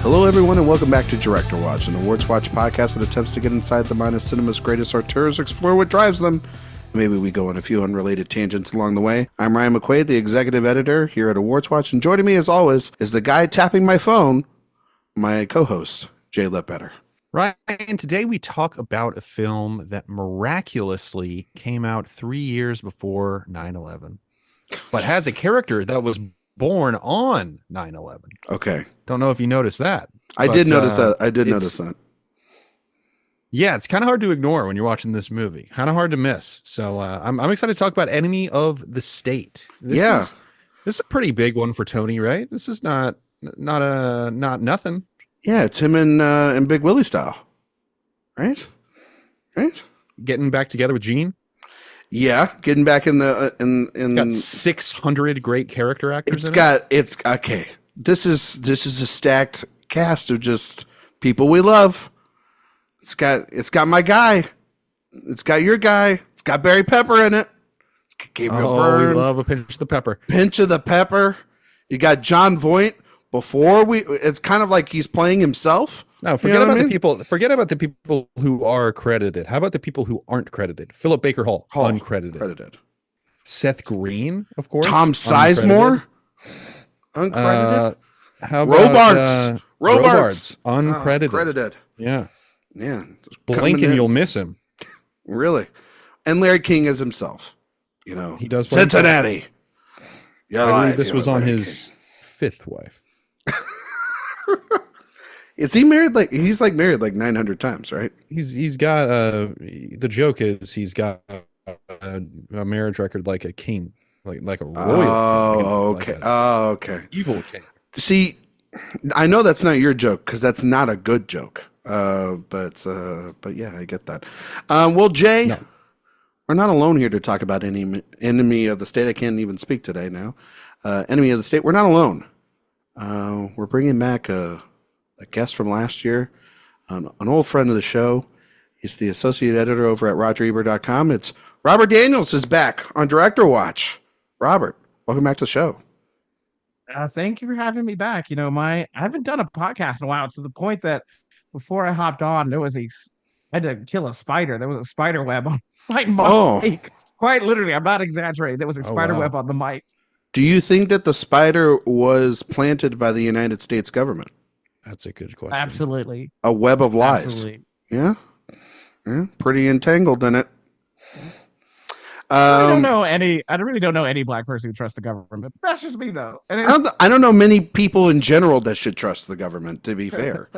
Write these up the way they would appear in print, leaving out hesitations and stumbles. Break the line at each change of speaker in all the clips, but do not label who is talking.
Hello, everyone, and welcome back to Director Watch, an AwardsWatch podcast that attempts to get inside the mind of cinema's greatest auteurs, explore what drives them, and maybe we go on a few unrelated tangents along the way. I'm Ryan McQuade, the executive editor here at AwardsWatch, and joining me, as always, is the guy tapping my phone, my co-host, Jay Ledbetter.
Ryan, today we talk about a film that miraculously came out 3 years before 9/11, but has a character that was born on 9/11.
Okay.
Don't know if you noticed that.
I did notice that. I did notice that.
Yeah, it's kind of hard to ignore when you're watching this movie. Kind of hard to miss. So I'm excited to talk about Enemy of the State. This is a pretty big one for Tony, right? This is not nothing.
Yeah, it's him and Big Willie style, right?
Getting back together with Gene.
Yeah, getting back in the in.
Got 600 great character actors.
It's okay. This is a stacked cast of just people we love. It's got my guy. It's got your guy. It's got Barry Pepper in it. It's got Gabriel Byrne.
We love a pinch of the pepper.
Pinch of the pepper. You got John Voight. It's kind of like he's playing himself.
No, forget about the people. Forget about the people who are credited. How about the people who aren't credited? Philip Baker Hall, uncredited. Seth Green, of course.
Tom Sizemore, uncredited.
How about
Robards,
uncredited.
Uncredited.
Yeah.
Blink
and you'll miss him.
Really, and Larry King is himself.
He does
Cincinnati.
I believe this was on his fifth wife.
Is he married? He's married 900 times, right?
He's got the joke is he's got a marriage record like a king, like a royal.
Okay.
Evil king.
See, I know that's not your joke because that's not a good joke. But yeah, I get that. Well, Jay, no. We're not alone here to talk about Enemy of the State. I can't even speak today now. Enemy of the State. We're not alone. We're bringing back a guest from last year, an old friend of the show. He's the associate editor over at RogerEbert.com. It's Robert Daniels is back on Director Watch. Robert, welcome back to the show.
Thank you for having me back. I haven't done a podcast in a while, to the point that before I hopped on, I had to kill a spider. There was a spider web on my mic.
Oh.
Quite literally, I'm not exaggerating. There was a spider web on the mic.
Do you think that the spider was planted by the United States government?
That's a good question.
Absolutely.
A web of lies.
Absolutely.
Yeah. Pretty entangled in it.
I really don't know any black person who trusts the government. That's just me, though. And
I don't know many people in general that should trust the government, to be fair.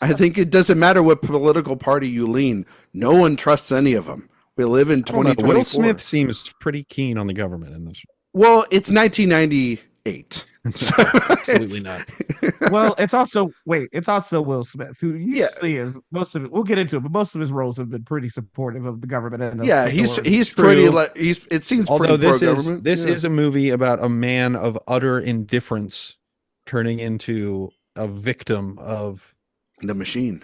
I think it doesn't matter what political party you lean. No one trusts any of them. We live in 2024.
Will Smith seems pretty keen on the government in this.
Well, it's 1998. So
absolutely not.
Well, it's also Will Smith, who usually is most of it. We'll get into it, but most of his roles have been pretty supportive of the government. And
he's pretty. It seems
although
pretty pro-government.
This is a movie about a man of utter indifference turning into a victim of
the machine.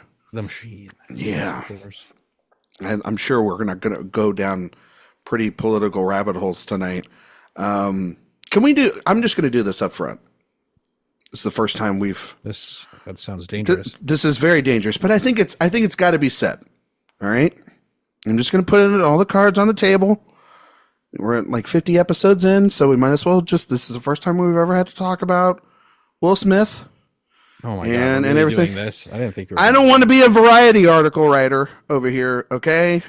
Yeah, of course.
I'm sure we're not going to go down pretty political rabbit holes tonight. I'm just going to do this up front. It's the first time
that sounds dangerous.
This is very dangerous, but I think it's got to be said. All right. I'm just going to put all the cards on the table. We're at 50 episodes in, so we might as well this is the first time we've ever had to talk about Will Smith.
Oh my God.
And everything.
Doing this? I didn't think you were
I don't want to be a Variety article writer over here. Okay.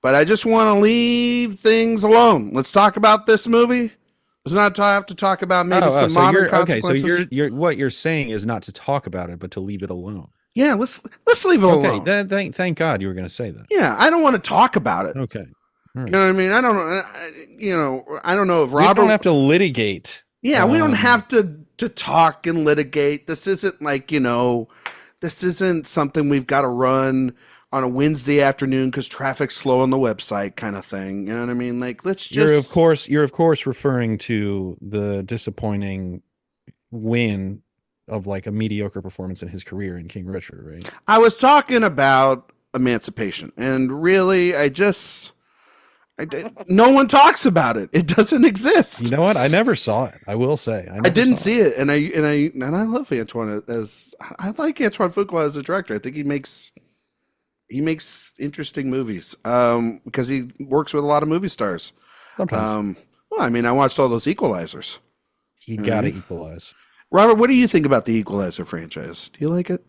But I just want to leave things alone. Let's talk about this movie. Let's not have to talk about maybe some modern consequences.
Okay, so you're what you're saying is not to talk about it, but to leave it alone.
Yeah, let's leave it alone.
Okay, thank God you were going to say that.
Yeah, I don't want to talk about it.
Okay,
right. You know what I mean? I don't know. I don't know if Robert.
We don't have to litigate.
Yeah, we don't have to talk and litigate. This isn't this isn't something we've got to run on a Wednesday afternoon because traffic's slow on the website kind of thing. You know what I mean? Let's just...
You're of course referring to the disappointing win of a mediocre performance in his career in King Richard, right?
I was talking about Emancipation, and really, No one talks about it. It doesn't exist.
You know what? I never saw it. I will say
I didn't see it, and I love Antoine I like Antoine Fuqua as a director. I think he makes interesting movies because he works with a lot of movie stars.
Sometimes.
Well, I mean, I watched all those Equalizers.
You gotta equalize.
Robert, what do you think about the Equalizer franchise? Do you like it?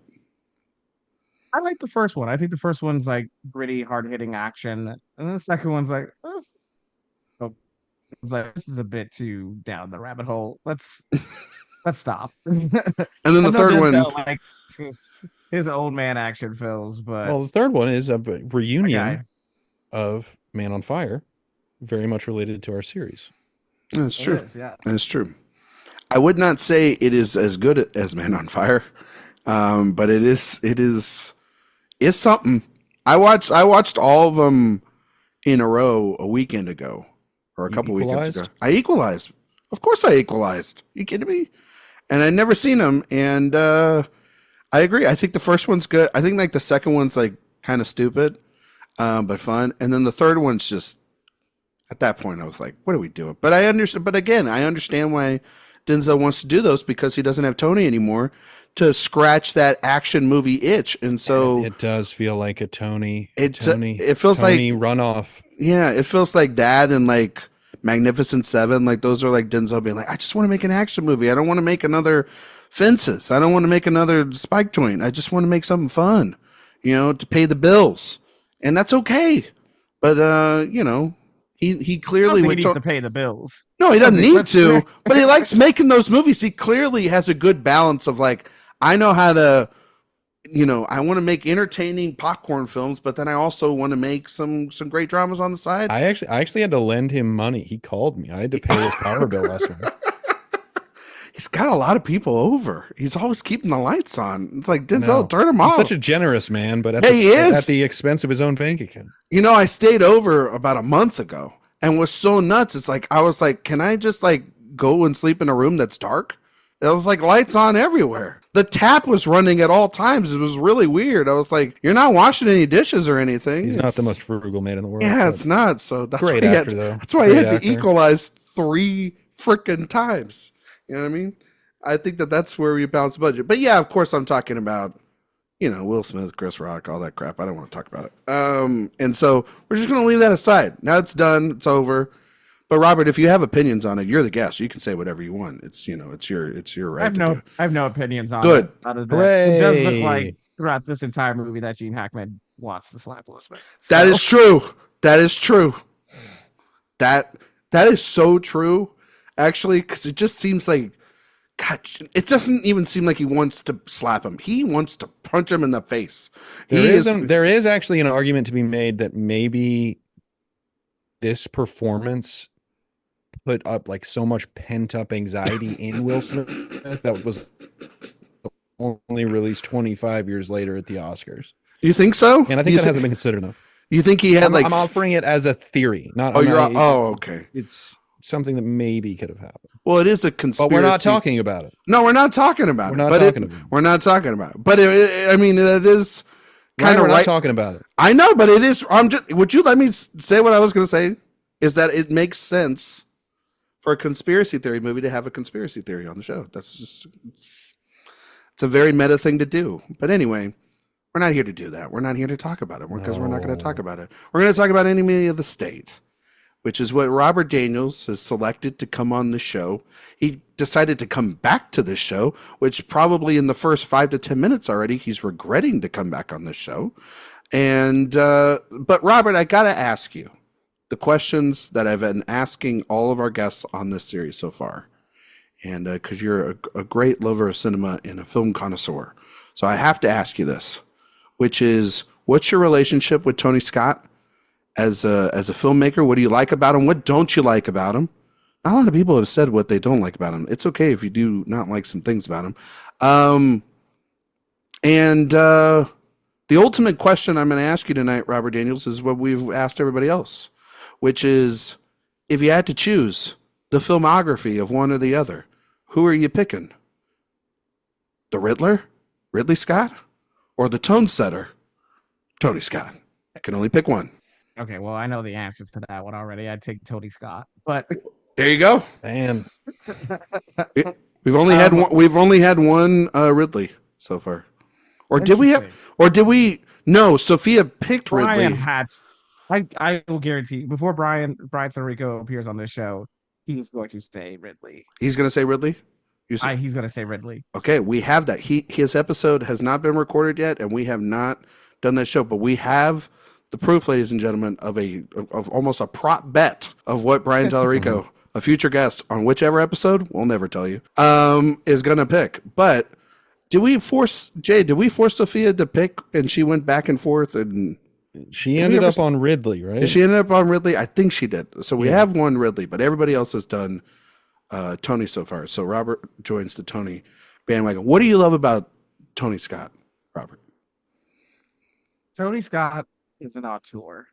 I like the first one. I think the first one's like gritty, hard hitting action, and then the second one's like, this is a bit too down the rabbit hole. Let's stop.
And then the third one,
like his old man action films, but
the third one is a reunion of Man on Fire, very much related to our series.
That's true. That's true. I would not say it is as good as Man on Fire, but it is something. I watched all of them in a row a weekend ago, or a couple weekends ago. I equalized. Of course I equalized. Are you kidding me? And I'd never seen them, and I agree. I think the first one's good. I think like the second one's like kind of stupid, but fun. And then the third one's just, at that point I was like, what are we doing? But I understand. But again, I understand why Denzel wants to do those, because he doesn't have Tony anymore to scratch that action movie itch. And so
it does feel like a Tony.
It feels
Tony
like
runoff.
Yeah, it feels like that and like Magnificent Seven. Like those are like Denzel being like, I just want to make an action movie. I don't want to make another Fences. I don't want to make another Spike Joint. I just want to make something fun, to pay the bills. And that's okay. But he clearly
needs to pay the bills.
No, he doesn't need to, but he likes making those movies. He clearly has a good balance of like, I know how to, I want to make entertaining popcorn films, but then I also want to make some great dramas on the side.
I actually had to lend him money. He called me. I had to pay his power bill last week.
He's got a lot of people over. He's always keeping the lights on. It's like, Denzel, turn him off.
He's such a generous man, but at the expense of his own bank account.
I stayed over about a month ago and was so nuts. It's like, I was like, can I just like go and sleep in a room that's dark? It was like lights on everywhere. The tap was running at all times. It was really weird. I was like, you're not washing any dishes or anything.
He's not the most frugal man in the world.
Yeah, it's not. So that's
great
why
actor, though.
That's why he had to equalize 3 freaking times. You know what I mean? I think that's where we balance the budget. But yeah, of course, I'm talking about, Will Smith, Chris Rock, all that crap. I don't want to talk about it. And so we're just going to leave that aside. Now it's done. It's over. But Robert, if you have opinions on it, you're the guest. You can say whatever you want. It's it's your right.
I have no opinions on
Good.
it. It does look like throughout this entire movie that Gene Hackman wants to slap Will Smith. So.
That is true. That is true. That is so true, actually, because it just seems like, God, it doesn't even seem like he wants to slap him. He wants to punch him in the face.
There is actually an argument to be made that maybe this performance put up like so much pent up anxiety in Will Smith that was only released 25 years later at the Oscars.
You think so?
And I think that hasn't been considered enough.
You think he had
I'm offering it as a theory, not.
Okay.
It's something that maybe could have happened.
Well, it is a conspiracy.
But we're not talking about it.
No, we're not talking about it. We're not talking about it. But I mean, it is kind of
right. We're not talking about it.
I know, but it is. Would you let me say what I was going to say? Is that it makes sense for a conspiracy theory movie to have a conspiracy theory on the show. That's just, it's a very meta thing to do. But anyway, we're not here to do that. We're not here to talk about it because we're not going to talk about it. We're going to talk about Enemy of the State, which is what Robert Daniels has selected to come on the show. He decided to come back to this show, which probably in the first 5 to 10 minutes already, he's regretting to come back on this show. And, but Robert, I got to ask you the questions that I've been asking all of our guests on this series so far. And because you're a great lover of cinema and a film connoisseur. So I have to ask you this, which is, what's your relationship with Tony Scott as a filmmaker? What do you like about him? What don't you like about him? Not a lot of people have said what they don't like about him. It's okay if you do not like some things about him. And the ultimate question I'm going to ask you tonight, Robert Daniels, is what we've asked everybody else, which is, if you had to choose the filmography of one or the other, who are you picking? The Riddler, Ridley Scott, or the tone setter, Tony Scott? I can only pick one.
Okay, well, I know the answer to that one already. I'd take Tony Scott, but
There you go.
And
We've only had one. We've only had one Ridley so far. Or did we have? Or did we? No, Sophia picked
Brian
Ridley.
had. I will guarantee before Brian Tarico appears on this show, he's going to say Ridley.
He's going to say Ridley.
He's going to say Ridley.
Okay, we have that. His episode has not been recorded yet, and we have not done that show, but we have the proof, ladies and gentlemen, of almost a prop bet of what Brian Tallarico, a future guest on whichever episode, we'll never tell you, is going to pick. But did we force Sophia to pick, and she went back and forth, and
she ended up on Ridley, right?
Did she end up on Ridley? I think she did. So we have one Ridley, but everybody else has done Tony so far. So Robert joins the Tony bandwagon. What do you love about Tony Scott, Robert?
Tony Scott is an auteur.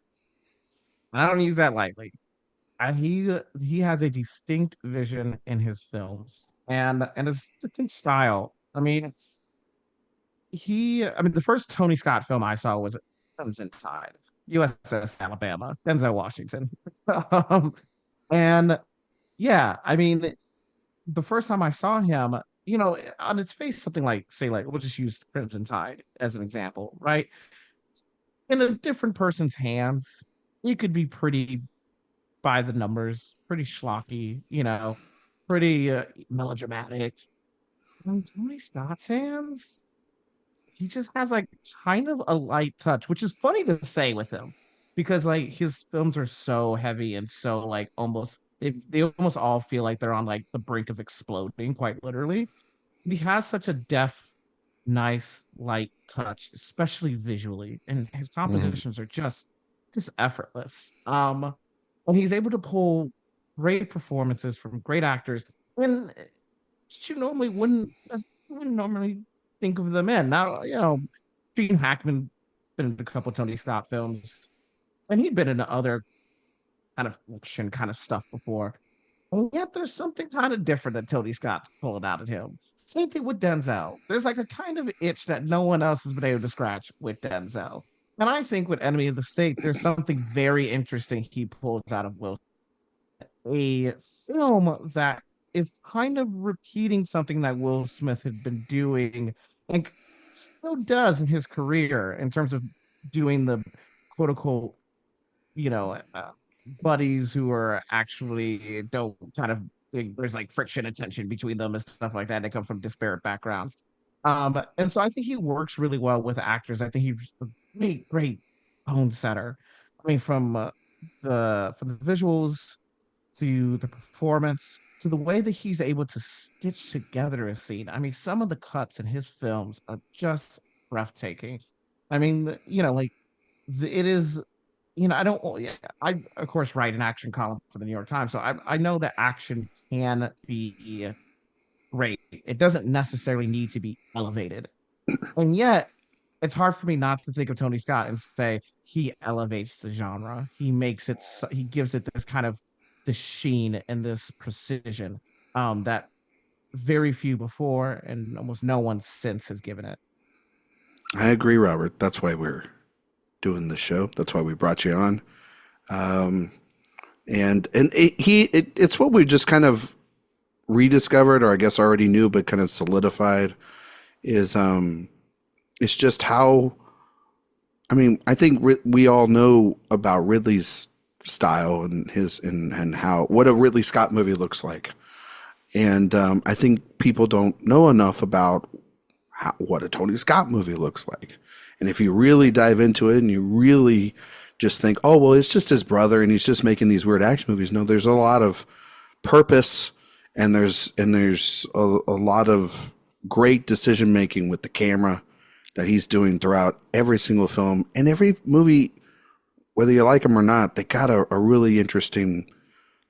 I don't use that lightly. And he has a distinct vision in his films and a distinct style. I mean, the first Tony Scott film I saw was Crimson Tide, USS Alabama, Denzel Washington. And yeah, I mean, the first time I saw him, on its face, something like, we'll just use Crimson Tide as an example, right? In a different person's hands, it could be pretty by the numbers, pretty schlocky, pretty melodramatic. In Tony Scott's hands, he just has like kind of a light touch, which is funny to say with him because like his films are so heavy and so like they almost all feel like they're on like the brink of exploding, quite literally. He has such a deft, nice, light touch, especially visually, and his compositions are just effortless. And he's able to pull great performances from great actors, and you normally wouldn't normally think of them in. Now, Gene Hackman been in a couple of Tony Scott films, and he'd been in other kind of action kind of stuff before. And yet there's something kind of different that Tony Scott pulled out of him. Same thing with Denzel. There's like a kind of itch that no one else has been able to scratch with Denzel. And I think with Enemy of the State, there's something very interesting he pulls out of Will. A film that is kind of repeating something that Will Smith had been doing and still does in his career in terms of doing the quote unquote, buddies who are actually don't kind of, there's like friction and tension between them and stuff like that. They come from disparate backgrounds. And so I think he works really well with actors. I think he's a great tone setter. I mean, from the visuals to the performance to the way that he's able to stitch together a scene. I mean, some of the cuts in his films are just breathtaking. I mean, it is. I of course write an action column for the New York Times, so I know that action can be great. It doesn't necessarily need to be elevated, and yet it's hard for me not to think of Tony Scott and say he elevates the genre. He makes it. He gives it this kind of this sheen and this precision that very few before and almost no one since has given it.
I agree, Robert. That's why we're doing the show. That's why we brought you on. It's what we just kind of rediscovered, or I guess already knew, but kind of solidified is, it's just how, I mean, I think we all know about Ridley's style and and how, what a Ridley Scott movie looks like. And, I think people don't know enough about what a Tony Scott movie looks like. And if you really dive into it and you really just think, oh, well, it's just his brother and he's just making these weird action movies. No, there's a lot of purpose and there's a lot of great decision making with the camera that he's doing throughout every single film. And every movie, whether you like him or not, they got a really interesting,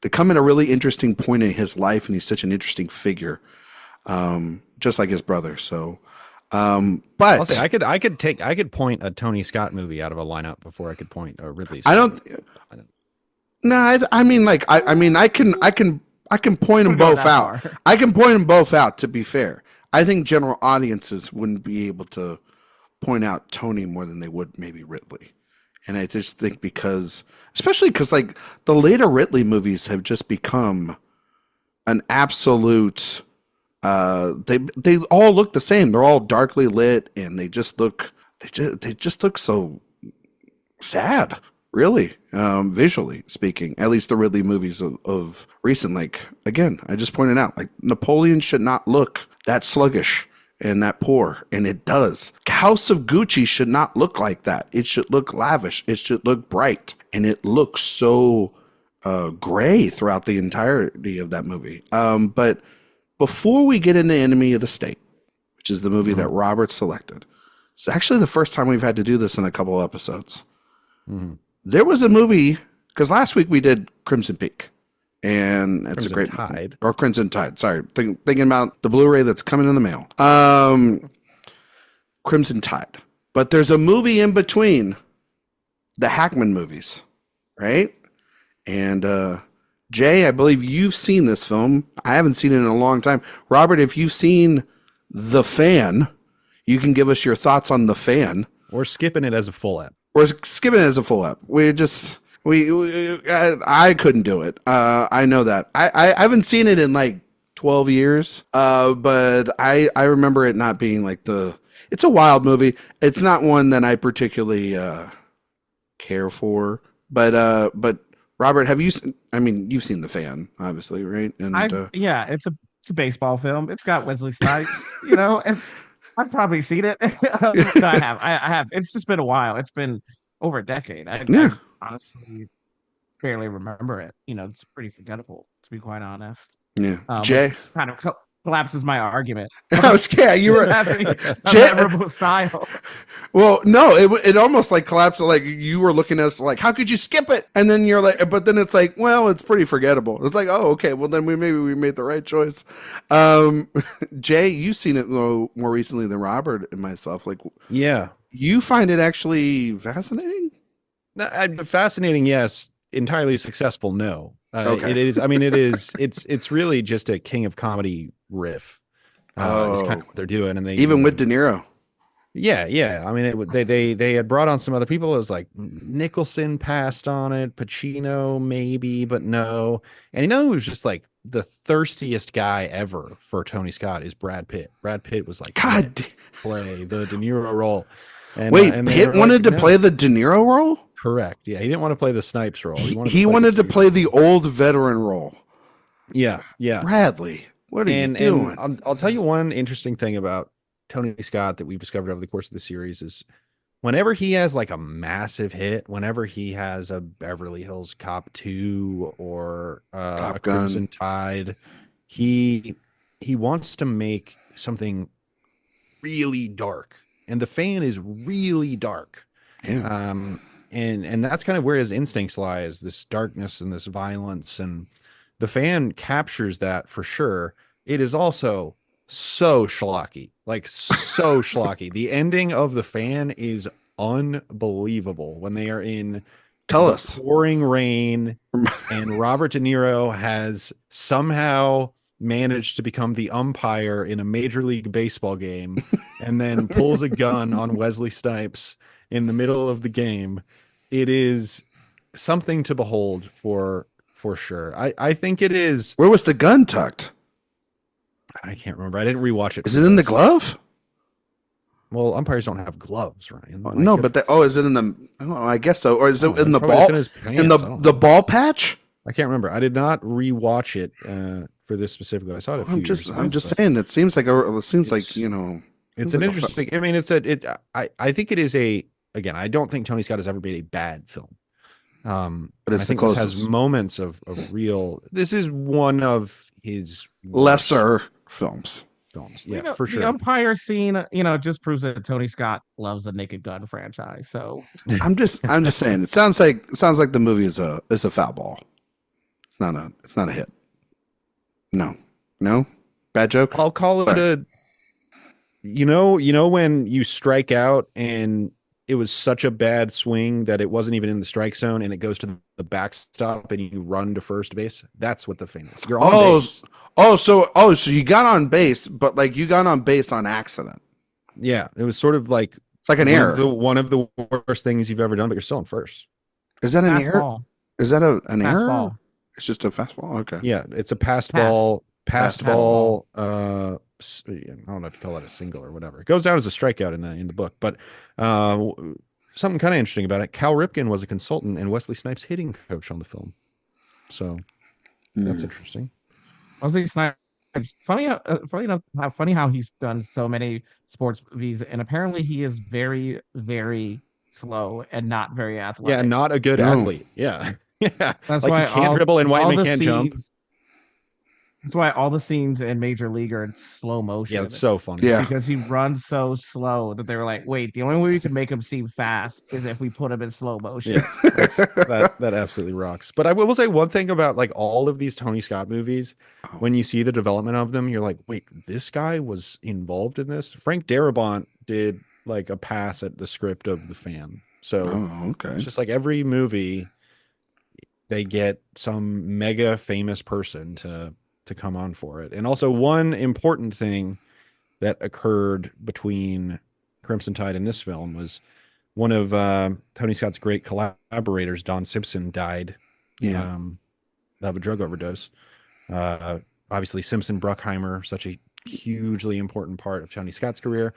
they come at a really interesting point in his life, and he's such an interesting figure, just like his brother. So, but
I'll say I could point a Tony Scott movie out of a lineup before I could point a Ridley Scott.
I mean, I can point them both out. I can point them both out, to be fair. I think general audiences wouldn't be able to point out Tony more than they would maybe Ridley. And I just think especially because like the later Ridley movies have just become an absolute, they all look the same. They're all darkly lit and they just look so sad, really, visually speaking. At least the Ridley movies of recent, like, again, I just pointed out, like, Napoleon should not look that sluggish and that poor, and it does. House of Gucci should not look like that. It should look lavish. It should look bright, and it looks so gray throughout the entirety of that movie. But before we get into Enemy of the State, which is the movie that Robert selected, it's actually the first time we've had to do this in a couple of episodes. There was a movie, because last week we did Crimson Peak, and it's
Crimson Tide.
Or Crimson Tide. Sorry, thinking about the Blu-ray that's coming in the mail. Crimson Tide. But there's a movie in between the Hackman movies, right? And Jay, I believe you've seen this film. I haven't seen it in a long time. Robert, if you've seen The Fan, you can give us your thoughts on The Fan.
Or skipping it as a full ep.
We're skipping it as a full ep. I couldn't do it. I know that. I haven't seen it in like 12 years. But I remember it not being like it's a wild movie. It's not one that I particularly care for. But Robert, have you you've seen The Fan, obviously, right? And
yeah, it's a baseball film. It's got Wesley Snipes, I've probably seen it. No, I have. It's just been a while. It's been over a decade. I honestly barely remember it. It's pretty forgettable, to be quite honest.
Yeah. Jay
kind of collapses my argument.
I was scared. You were having a
memorable style.
Well, no, it almost like collapsed. Like you were looking at us like, how could you skip it? And then you're like, but then it's like, well, it's pretty forgettable. It's like, oh, okay. Well, then maybe we made the right choice. Jay, you've seen it more recently than Robert and myself. Like,
yeah,
you find it actually fascinating?
Fascinating, yes. Entirely successful, no.
Okay.
It is. I mean, it is. It's really just a king of comedy riff. Is kind of what they're doing, and they
even with De Niro.
Yeah. I mean, they had brought on some other people. It was like Nicholson passed on it, Pacino maybe, but no. And who's just like the thirstiest guy ever for Tony Scott is Brad Pitt. Brad Pitt was like,
God,
play the De Niro role. And,
wait, Pitt wanted to play the De Niro role?
Correct. Yeah, he didn't want to play the Snipes role.
He wanted to play the old veteran role.
Yeah.
Bradley, what are you doing?
And I'll tell you one interesting thing about Tony Scott that we've discovered over the course of the series is whenever he has like a massive hit, whenever he has a Beverly Hills Cop 2 or a Crimson Tide, he wants to make something really dark. And The Fan is really dark.
Yeah.
And that's kind of where his instincts lie, is this darkness and this violence, and The Fan captures that for sure. It is also so schlocky, like so schlocky. The ending of The Fan is unbelievable when they are in pouring rain and Robert De Niro has somehow managed to become the umpire in a Major League Baseball game and then pulls a gun on Wesley Snipes in the middle of the game. It is something to behold for sure. I think it is.
Where was the gun tucked?
I can't remember. I didn't rewatch it.
Is it in the glove?
Well, umpires don't have gloves, Ryan.
Like no, but is it in the? I guess so. Or is it in the ball? In the ball patch?
I can't remember. I did not rewatch it for this specifically. I saw it a few years ago.
I'm just saying. It seems like It's
an interesting. I mean, I think it is a. Again, I don't think Tony Scott has ever made a bad film.
But it's
I think this has moments of real. This is one of his
lesser films.
Yeah, for sure.
The umpire scene, just proves that Tony Scott loves the Naked Gun franchise. So
I'm just saying. It sounds like the movie is a foul ball. It's not a hit. No, bad joke.
I'll call it a. When you strike out and it was such a bad swing that it wasn't even in the strike zone and it goes to the backstop and you run to first base. That's what The Fan is. You're on base.
So you got on base, but like you got on base on accident.
Yeah, it was sort of like
It's like an error.
One of the worst things you've ever done, but you're still in first.
Is that an error?
Fastball.
Is that an error?
Fastball.
It's just a fastball. Okay.
Yeah, it's a passed
Pass.
ball. Passed ball.
ball.
I don't know if you call it a single or whatever. It goes down as a strikeout in the book. But something kind of interesting about it. Cal Ripken was a consultant and Wesley Snipes' hitting coach on the film. So that's interesting.
Wesley Snipes. Funny how he's done so many sports movies, and apparently he is very, very slow and not very athletic.
Yeah, not a good athlete. Yeah. Yeah.
That's
like
why
he can't dribble and Whiteman can't
scenes,
jump.
That's why all the scenes in Major League are in slow motion.
Yeah, it's so funny.
Yeah.
Because he runs so slow that they were like, wait, the only way we can make him seem fast is if we put him in slow motion.
Yeah, that absolutely rocks. But I will say one thing about like all of these Tony Scott movies, when you see the development of them, you're like, wait, this guy was involved in this? Frank Darabont did like a pass at the script of The Fan. So it's just like every movie, they get some mega famous person to come on for it. And also one important thing that occurred between Crimson Tide and this film was one of Tony Scott's great collaborators, Don Simpson, died of a drug overdose. Obviously, Simpson Bruckheimer, such a hugely important part of Tony Scott's career.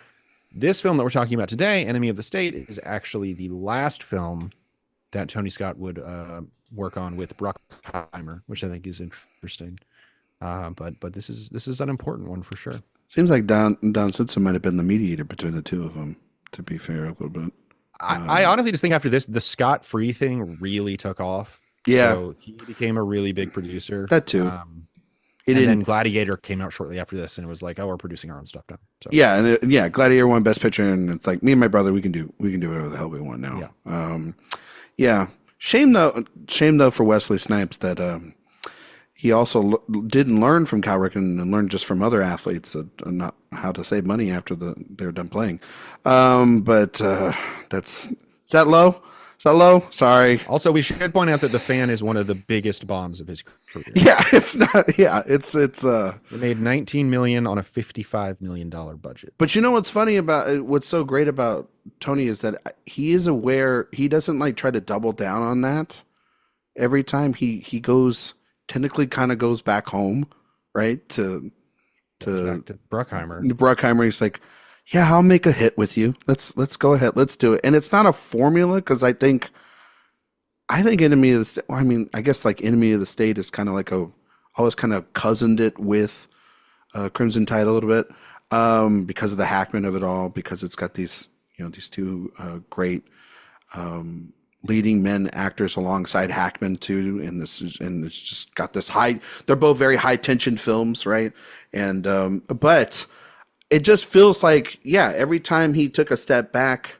This film that we're talking about today, Enemy of the State, is actually the last film that Tony Scott would work on with Bruckheimer, which I think is interesting. But this is an important one for sure.
Seems like Don Simpson might have been the mediator between the two of them, to be fair, a little bit.
I honestly just think after this, the Scott Free thing really took off.
Yeah.
So he became a really big producer.
That too.
And then Gladiator came out shortly after this, and it was like, oh, we're producing our own stuff now. So.
Yeah, and Gladiator won Best Picture, and it's like me and my brother, we can do whatever the hell we want now.
Yeah.
Shame though for Wesley Snipes that he also didn't learn from Cal Ripken and learned just from other athletes not how to save money after they're done playing. But is that low? Is that low? Sorry.
Also, we should point out that The Fan is one of the biggest bombs of his career.
Yeah, it's not. Yeah, it's.
It made $19 million on a $55 million budget.
But you know what's funny about what's so great about Tony is that he is aware. He doesn't like try to double down on that. Every time he goes, technically kind of goes back home, right? To
Bruckheimer.
Bruckheimer, he's like, yeah, I'll make a hit with you. Let's go ahead. Let's do it. And it's not a formula because I think Enemy of the State. Well, I mean, I guess like Enemy of the State is kind of like always kind of cousined it with Crimson Tide a little bit because of the Hackman of it all. Because it's got these two great leading men actors alongside Hackman too, and it's just got this high. They're both very high tension films, right? And but it just feels like, yeah, every time he took a step back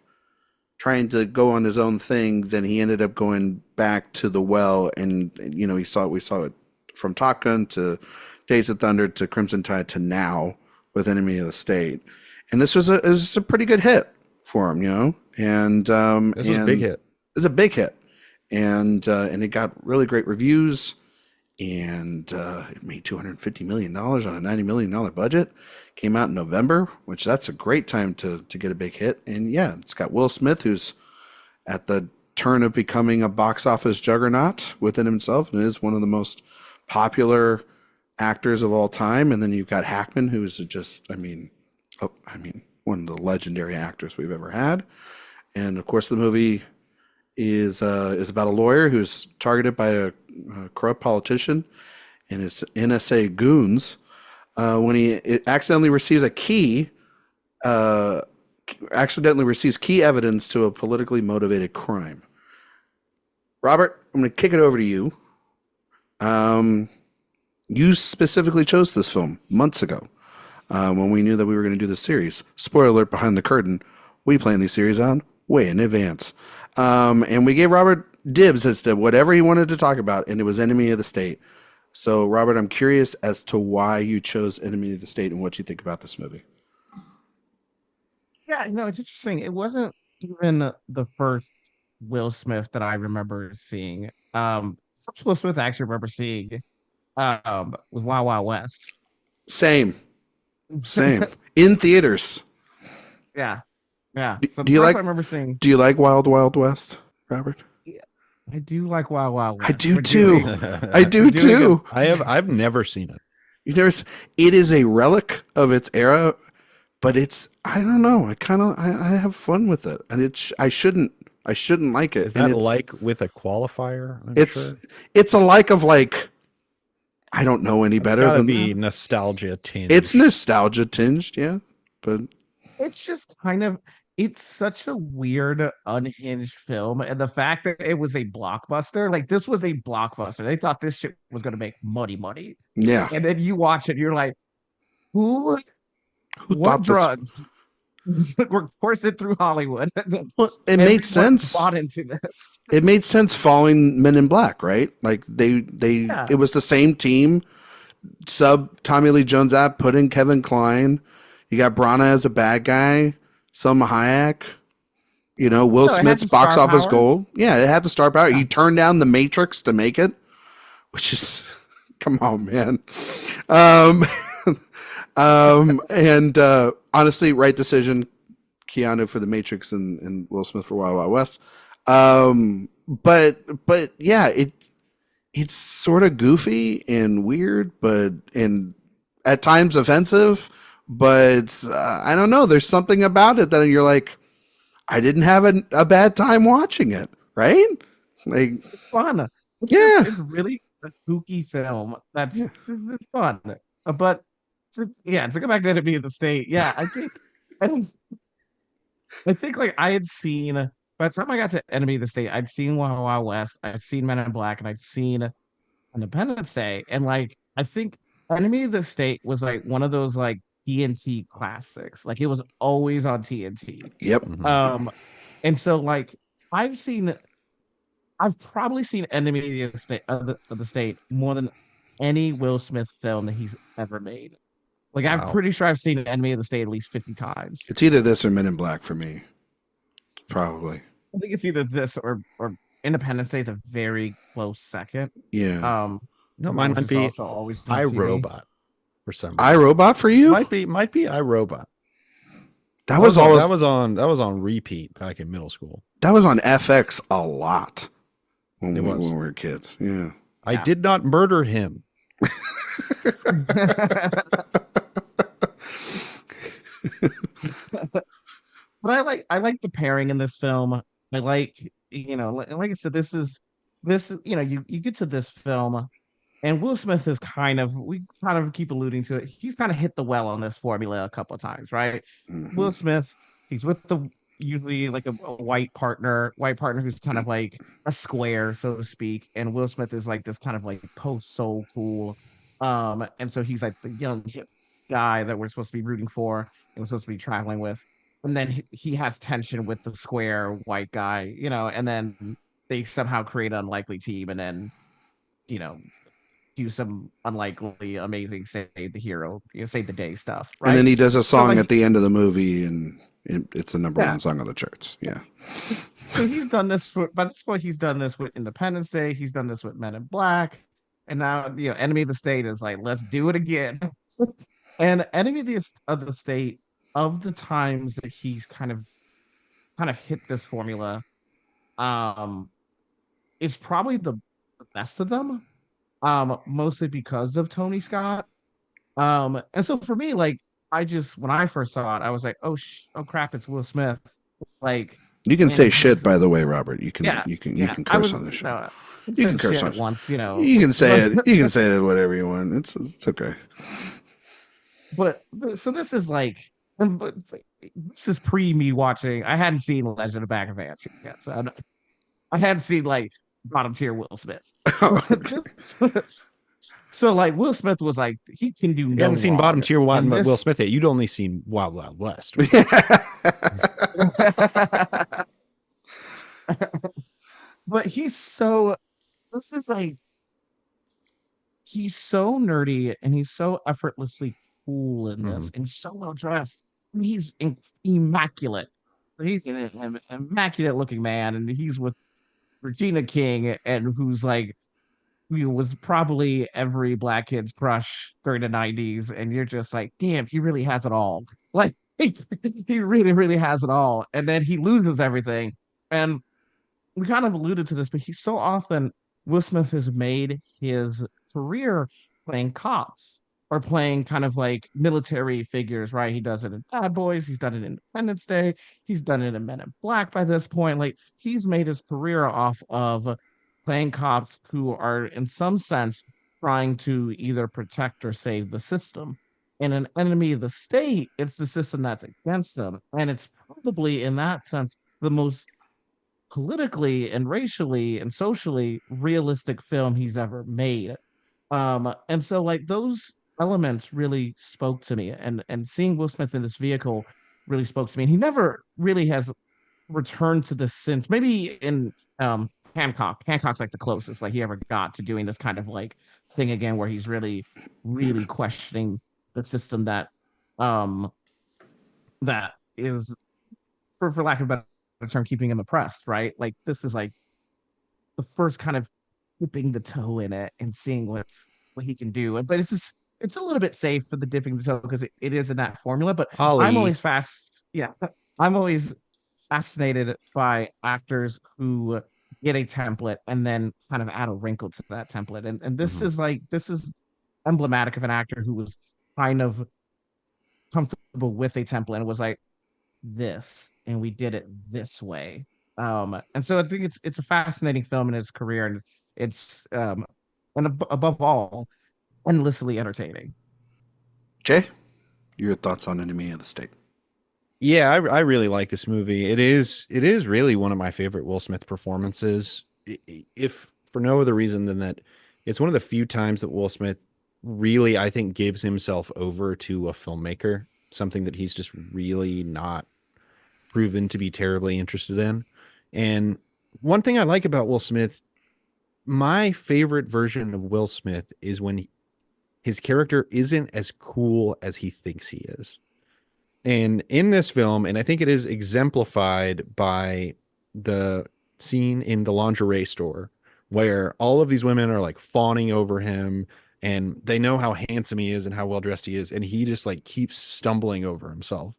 trying to go on his own thing, then he ended up going back to the well. And, we saw it from Top Gun to Days of Thunder to Crimson Tide to now with Enemy of the State. And this was a pretty good hit for him, and
this was a big hit.
It was a big hit. And it got really great reviews, and it made $250 million on a $90 million budget. Came out in November, which that's a great time to get a big hit. And yeah, it's got Will Smith, who's at the turn of becoming a box office juggernaut within himself and is one of the most popular actors of all time. And then you've got Hackman, who is just, one of the legendary actors we've ever had. And of course, the movie is about a lawyer who's targeted by a corrupt politician and his NSA goons. When he accidentally receives key evidence to a politically motivated crime. Robert, I'm going to kick it over to you. You specifically chose this film months ago when we knew that we were going to do this series. Spoiler alert behind the curtain, we plan these series out way in advance. And we gave Robert dibs as to whatever he wanted to talk about, and it was Enemy of the State. So, Robert, I'm curious as to why you chose Enemy of the State and what you think about this movie.
Yeah, it's interesting. It wasn't even the first Will Smith that I remember seeing. First Will Smith I actually remember seeing was Wild Wild West.
Same. In theaters.
Yeah. Yeah. So
Do
the
you
first
like?
one I remember seeing.
Do you like Wild Wild West, Robert?
Yeah, I do like Wild Wild West.
I do
We're
too.
doing-
I do
we're doing
too.
I've never seen it.
It is a relic of its era, but it's I don't know. I have fun with it, and I shouldn't like it.
Is
and
that
it's,
like with a qualifier?
It's a like of like I don't know any better
gotta
than
be
that.
nostalgia tinged.
It's nostalgia tinged, yeah, but
It's just kind of it's such a weird, unhinged film, and the fact that it was a blockbuster, like this was a blockbuster. They thought this shit was going to make money,
yeah.
and then you watch it, you're like, who,
Who
what
thought this?
drugs were coursed it through Hollywood?
Well, it made sense.
Bought into this.
It made sense following Men in Black, right? Like it was the same team. Sub Tommy Lee Jones app, put in Kevin Kline. You got Brana as a bad guy, Selma Hayek. You know, Will Smith's box office gold. Yeah, it had the star power. Yeah. You turned down The Matrix to make it, which is, come on, man. And honestly, right decision. Keanu for The Matrix and Will Smith for Wild Wild West. But yeah, it's sort of goofy and weird, and at times offensive. But I don't know. There's something about it that you're like, I didn't have a bad time watching it, right? Like
it's fun. It's really a kooky film. It's fun. But to go back to Enemy of the State. Yeah, I think like I had seen by the time I got to Enemy of the State, I'd seen Wild Wild West, I'd seen Men in Black, and I'd seen Independence Day, and like I think Enemy of the State was like one of those like TNT classics. Like it was always on TNT.
Yep.
And so like I've probably seen Enemy of the State more than any Will Smith film that he's ever made. Like I'm pretty sure I've seen Enemy of the State at least 50 times.
It's either this or Men in Black for me. Probably.
I think it's either this or Independence Day is a very close second.
Yeah.
No, mine might be iRobot for some reason.
iRobot for you?
Might be iRobot.
That was
on repeat back in middle school.
That was on FX a lot when we were kids. Yeah.
I did not murder him.
But I like the pairing in this film. I like, like I said, this is you get to this film and Will Smith is we kind of keep alluding to it. He's kind of hit the well on this formula a couple of times, right? Mm-hmm. Will Smith, he's with usually like a white partner who's kind of like a square, so to speak. And Will Smith is like this kind of like post soul cool. And so he's like the young hip guy that we're supposed to be rooting for and we're supposed to be traveling with. And then he has tension with the square white guy, and then they somehow create an unlikely team and then, do some unlikely, amazing save the hero, save the day stuff. Right?
And then he does a song at the end of the movie and it's the number one song on the charts. Yeah.
So he's done this by this point, he's done this with Independence Day. He's done this with Men in Black. And now, Enemy of the State is like, let's do it again. And Enemy of the State, of the times that he's kind of hit this formula, is probably the best of them, mostly because of Tony Scott. And so for me, like, when I first saw it, I was like, oh crap, it's Will Smith. Like,
you can say shit, by the way, Robert. You can curse on this show.
No, you can curse on once,
You can say it. You can say it whatever you want. It's okay.
But so this is like, but this is pre me watching. I hadn't seen Legend of Bagger Vance yet, so I hadn't seen like bottom tier Will Smith. So like Will Smith was like, he can do.
You haven't seen bottom tier Will Smith yet. You'd only seen Wild Wild West.
But he's so nerdy and he's so effortlessly cool in this and so well dressed. He's immaculate. He's an immaculate looking man, and he's with Regina King, and who's like, was probably every black kid's crush during the 90s, and you're just like, damn, he really has it all. Like, he really, really has it all. And then he loses everything. And we kind of alluded to this, but he's so often Will Smith has made his career playing cops or playing kind of like military figures, right? He does it in Bad Boys, he's done it in Independence Day, he's done it in Men in Black by this point. Like he's made his career off of playing cops who are in some sense trying to either protect or save the system. And an enemy of the state, it's the system that's against them. And it's probably in that sense the most politically and racially and socially realistic film he's ever made. And so like those elements really spoke to me, and seeing Will Smith in this vehicle really spoke to me. And he never really has returned to this since. Maybe in Hancock. Hancock's like the closest like he ever got to doing this kind of like thing again, where he's really, really questioning the system that that is, for lack of a better term, keeping him oppressed, right? Like this is like the first kind of dipping the toe in it and seeing what he can do. But it's just it's a little bit safe for the dipping the toe because it is in that formula. But I'm always I'm always fascinated by actors who get a template and then kind of add a wrinkle to that template. And this is like this is emblematic of an actor who was kind of comfortable with a template and was like this, and we did it this way. And so I think it's a fascinating film in his career, and it's and above all, endlessly entertaining.
Jay, your thoughts on Enemy of the State?
Yeah, I really like this movie. It is really one of my favorite Will Smith performances, if for no other reason than that it's one of the few times that Will Smith really, I think, gives himself over to a filmmaker, something that he's just really not proven to be terribly interested in. And one thing I like about Will Smith, my favorite version of Will Smith is when his character isn't as cool as he thinks he is. And in this film, and I think it is exemplified by the scene in the lingerie store where all of these women are like fawning over him and they know how handsome he is and how well dressed he is. And he just like keeps stumbling over himself.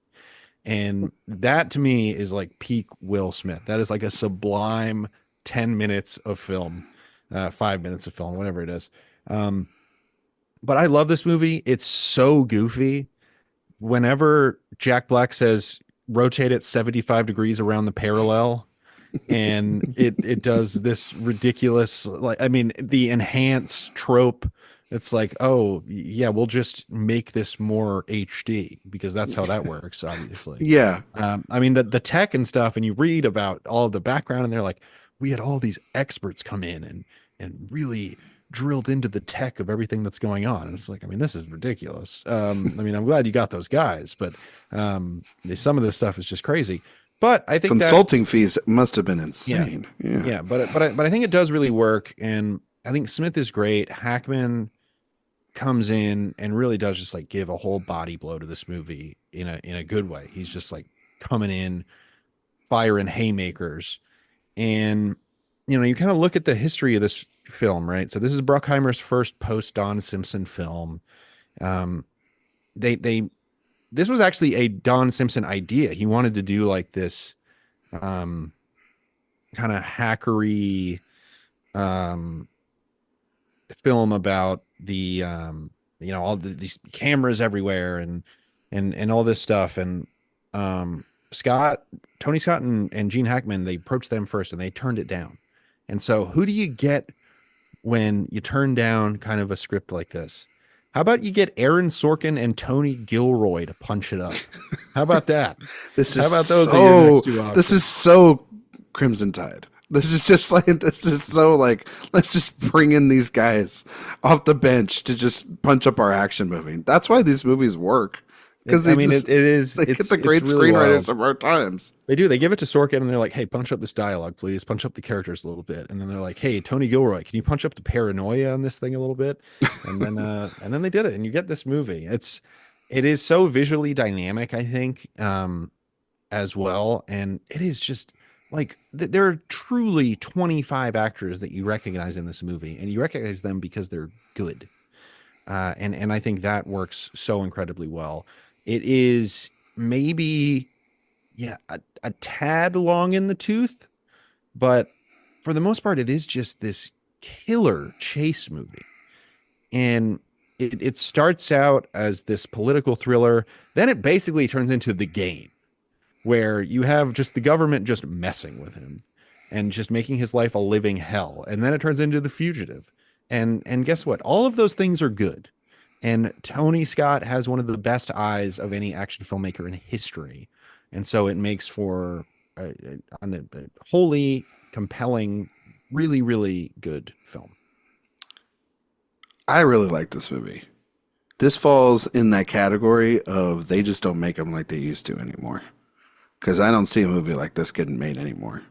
And that to me is like peak Will Smith. That is like a sublime 10 minutes of film, 5 minutes of film, whatever it is. But I love this movie. It's so goofy. Whenever Jack Black says rotate it 75 degrees around the parallel, and it does this ridiculous, like, I mean, the enhance trope. It's like, oh yeah, we'll just make this more HD because that's how that works, obviously.
Yeah.
I mean, the tech and stuff, and you read about all the background, and they're like, we had all these experts come in and really drilled into the tech of everything that's going on. And it's like, I mean, this is ridiculous. I mean, I'm glad you got those guys, but some of this stuff is just crazy. But I think
consulting fees must have been insane.
Yeah. But I think it does really work. And I think Smith is great. Hackman comes in and really does just like give a whole body blow to this movie in a good way. He's just like coming in, firing haymakers. And, you know, you kind of look at the history of this film, right? So this is Bruckheimer's first post Don Simpson film. This was actually a Don Simpson idea. He wanted to do like this kind of hackery film about the you know, all these cameras everywhere and all this stuff. And Tony Scott and Gene Hackman, they approached them first and they turned it down. And so who do you get when you turn down kind of a script like this? How about you get Aaron Sorkin and Tony Gilroy to punch it up? How about that?
This is so Crimson Tide. This is just like, this is so like, let's just bring in these guys off the bench to just punch up our action movie. That's why these movies work. Because they get the great screenwriters of our times.
They do. They give it to Sorkin and they're like, hey, punch up this dialogue, please. Punch up the characters a little bit. And then they're like, hey, Tony Gilroy, can you punch up the paranoia on this thing a little bit? And then they did it, and you get this movie. It is so visually dynamic, I think, as well. And it is just like there are truly 25 actors that you recognize in this movie, and you recognize them because they're good. And I think that works so incredibly well. It is maybe, yeah, a tad long in the tooth, but for the most part, it is just this killer chase movie. And it starts out as this political thriller. Then it basically turns into The Game, where you have just the government just messing with him and just making his life a living hell. And then it turns into The Fugitive. And guess what? All of those things are good. And Tony Scott has one of the best eyes of any action filmmaker in history. And so it makes for a wholly compelling, really, really good film.
I really like this movie. This falls in that category of they just don't make them like they used to anymore. Because I don't see a movie like this getting made anymore.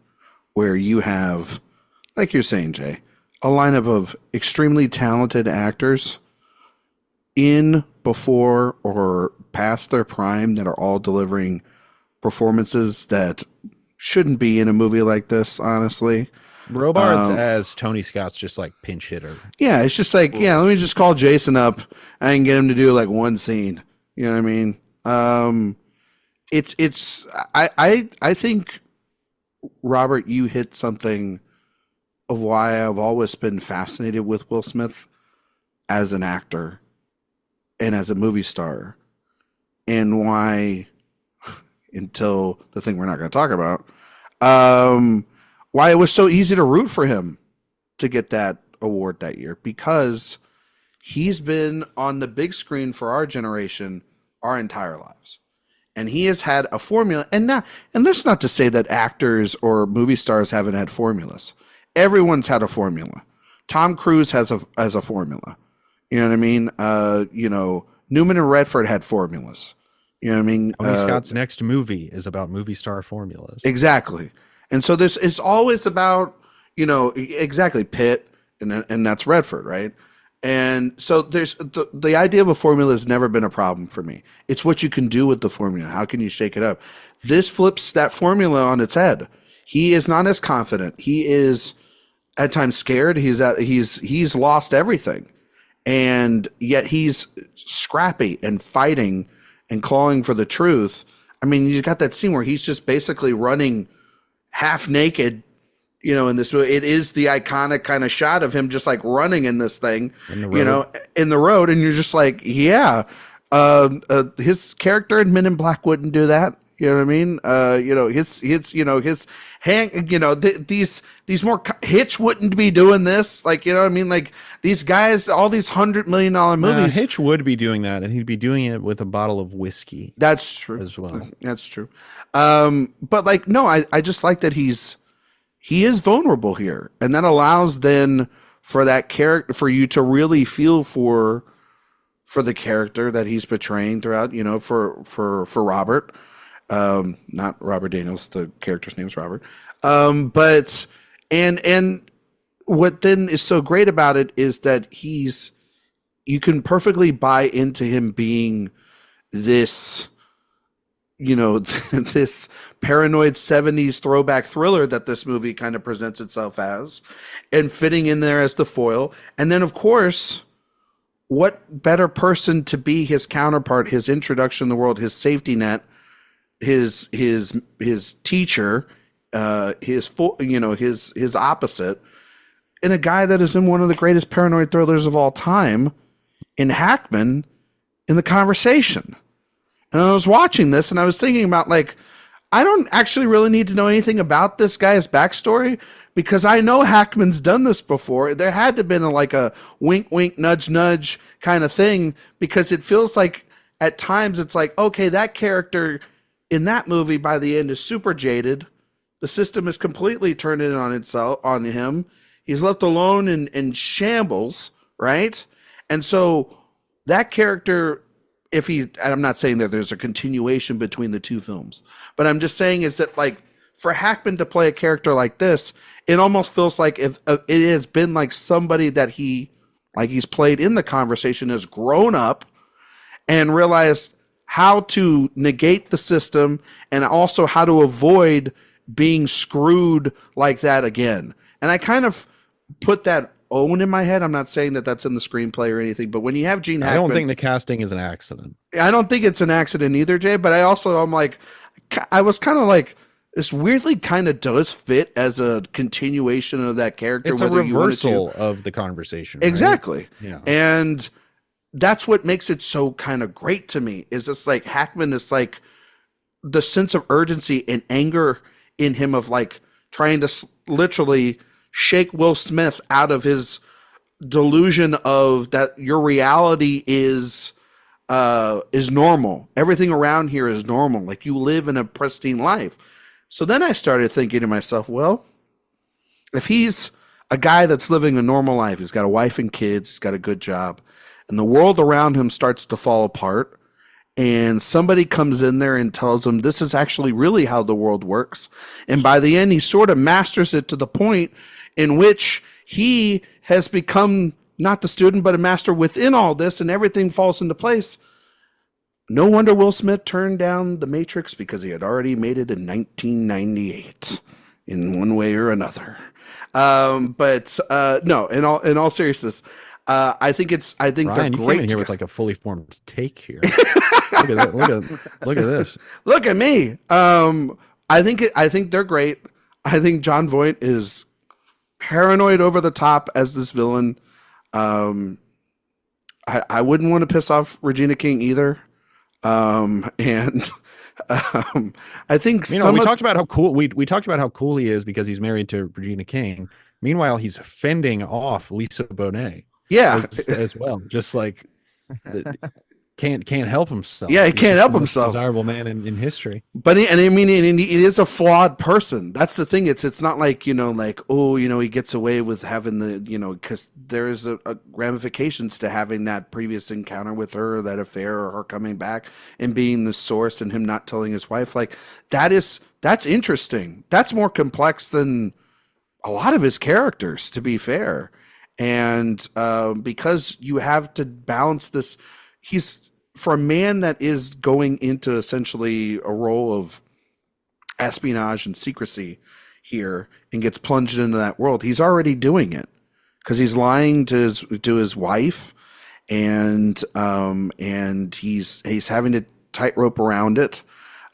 Where you have, like you're saying, Jay, a lineup of extremely talented actors in, before, or past their prime that are all delivering performances that shouldn't be in a movie like this, honestly.
Robards as Tony Scott's just like pinch hitter.
Yeah, it's just like, yeah, let me just call Jason up and get him to do like one scene. You know what I mean? I think, Robert, you hit something of why I've always been fascinated with Will Smith as an actor and as a movie star, and why, until the thing we're not going to talk about, why it was so easy to root for him to get that award that year, because he's been on the big screen for our generation our entire lives. And he has had a formula. And that's not to say that actors or movie stars haven't had formulas. Everyone's had a formula. Tom Cruise has a formula. You know what I mean? Newman and Redford had formulas. You know what I mean?
Tony Scott's next movie is about movie star formulas.
Exactly. And so this is always about, exactly, Pitt, and that's Redford, right? And so there's the idea of a formula has never been a problem for me. It's what you can do with the formula. How can you shake it up? This flips that formula on its head. He is not as confident. He is at times scared. He's lost everything. And yet he's scrappy and fighting and clawing for the truth. I mean, you got that scene where he's just basically running half naked, in this movie. It is the iconic kind of shot of him just like running in this thing, in the road. And you're just like, yeah, his character in Men in Black wouldn't do that. You know what I mean? His hand, these more Hitch wouldn't be doing this. Like, you know what I mean? Like these guys, all these $100 million movies.
Hitch would be doing that, and he'd be doing it with a bottle of whiskey.
That's true
as well.
That's true. But like, no, I just like that he is vulnerable here, and that allows then for that character, for you to really feel for the character that he's portraying throughout. For Robert. Not Robert Daniels, the character's name's Robert. But what then is so great about it is that you can perfectly buy into him being this, this paranoid 70s throwback thriller that this movie kind of presents itself as, and fitting in there as the foil. And then, of course, what better person to be his counterpart, his introduction to the world, his safety net, his teacher, his opposite, and a guy that is in one of the greatest paranoid thrillers of all time, in Hackman, in The Conversation. And I was watching this and I was thinking about, like, I don't actually really need to know anything about this guy's backstory, because I know Hackman's done this before. There had to have been a wink, wink, nudge, nudge kind of thing, because it feels like at times it's like, okay, that character in that movie by the end is super jaded. The system is completely turned in on him. He's left alone in shambles, right? And so that character, I'm not saying that there's a continuation between the two films, but I'm just saying is that, like, for Hackman to play a character like this, it almost feels like if it has been like somebody that he's played in The Conversation, has grown up and realized how to negate the system and also how to avoid being screwed like that again. And I kind of put that own in my head. I'm not saying that that's in the screenplay or anything, but when you have Gene Hackman,
I don't think the casting is an accident.
I don't think it's an accident either, Jay. But I'm like, I was kind of like, this weirdly kind of does fit as a continuation of that character.
It's a reversal of the conversation. Right?
Exactly.
Yeah.
And that's what makes it so kind of great to me, is it's like Hackman is like the sense of urgency and anger in him of like trying to literally shake Will Smith out of his delusion of that your reality is normal. Everything around here is normal. Like you live in a pristine life. So then I started thinking to myself, well, if he's a guy that's living a normal life, he's got a wife and kids, he's got a good job, and the world around him starts to fall apart, and somebody comes in there and tells him this is actually really how the world works. And by the end, he sort of masters it to the point in which he has become not the student, but a master within all this, and everything falls into place. No wonder Will Smith turned down The Matrix, because he had already made it in 1998 in one way or another. But no, in all seriousness, I think
Ryan,
they're
you
great.
Came in here with like a fully formed take here. Look at that! Look at this!
Look at me. I think they're great. I think Jon Voight is paranoid over the top as this villain. I wouldn't want to piss off Regina King either. I think
we talked about how cool we talked about how cool he is because he's married to Regina King. Meanwhile, he's fending off Lisa Bonet.
Yeah,
as well. Just like can't help himself.
Yeah, he can't help himself.
Desirable man in history.
But he is a flawed person. That's the thing. It's not like, he gets away with having because there's a ramifications to having that previous encounter with her, or that affair, or her coming back and being the source, and him not telling his wife. Like that's interesting. That's more complex than a lot of his characters, to be fair. And because you have to balance this, for a man that is going into essentially a role of espionage and secrecy here and gets plunged into that world, he's already doing it because he's lying to his wife, and he's having to tightrope around it,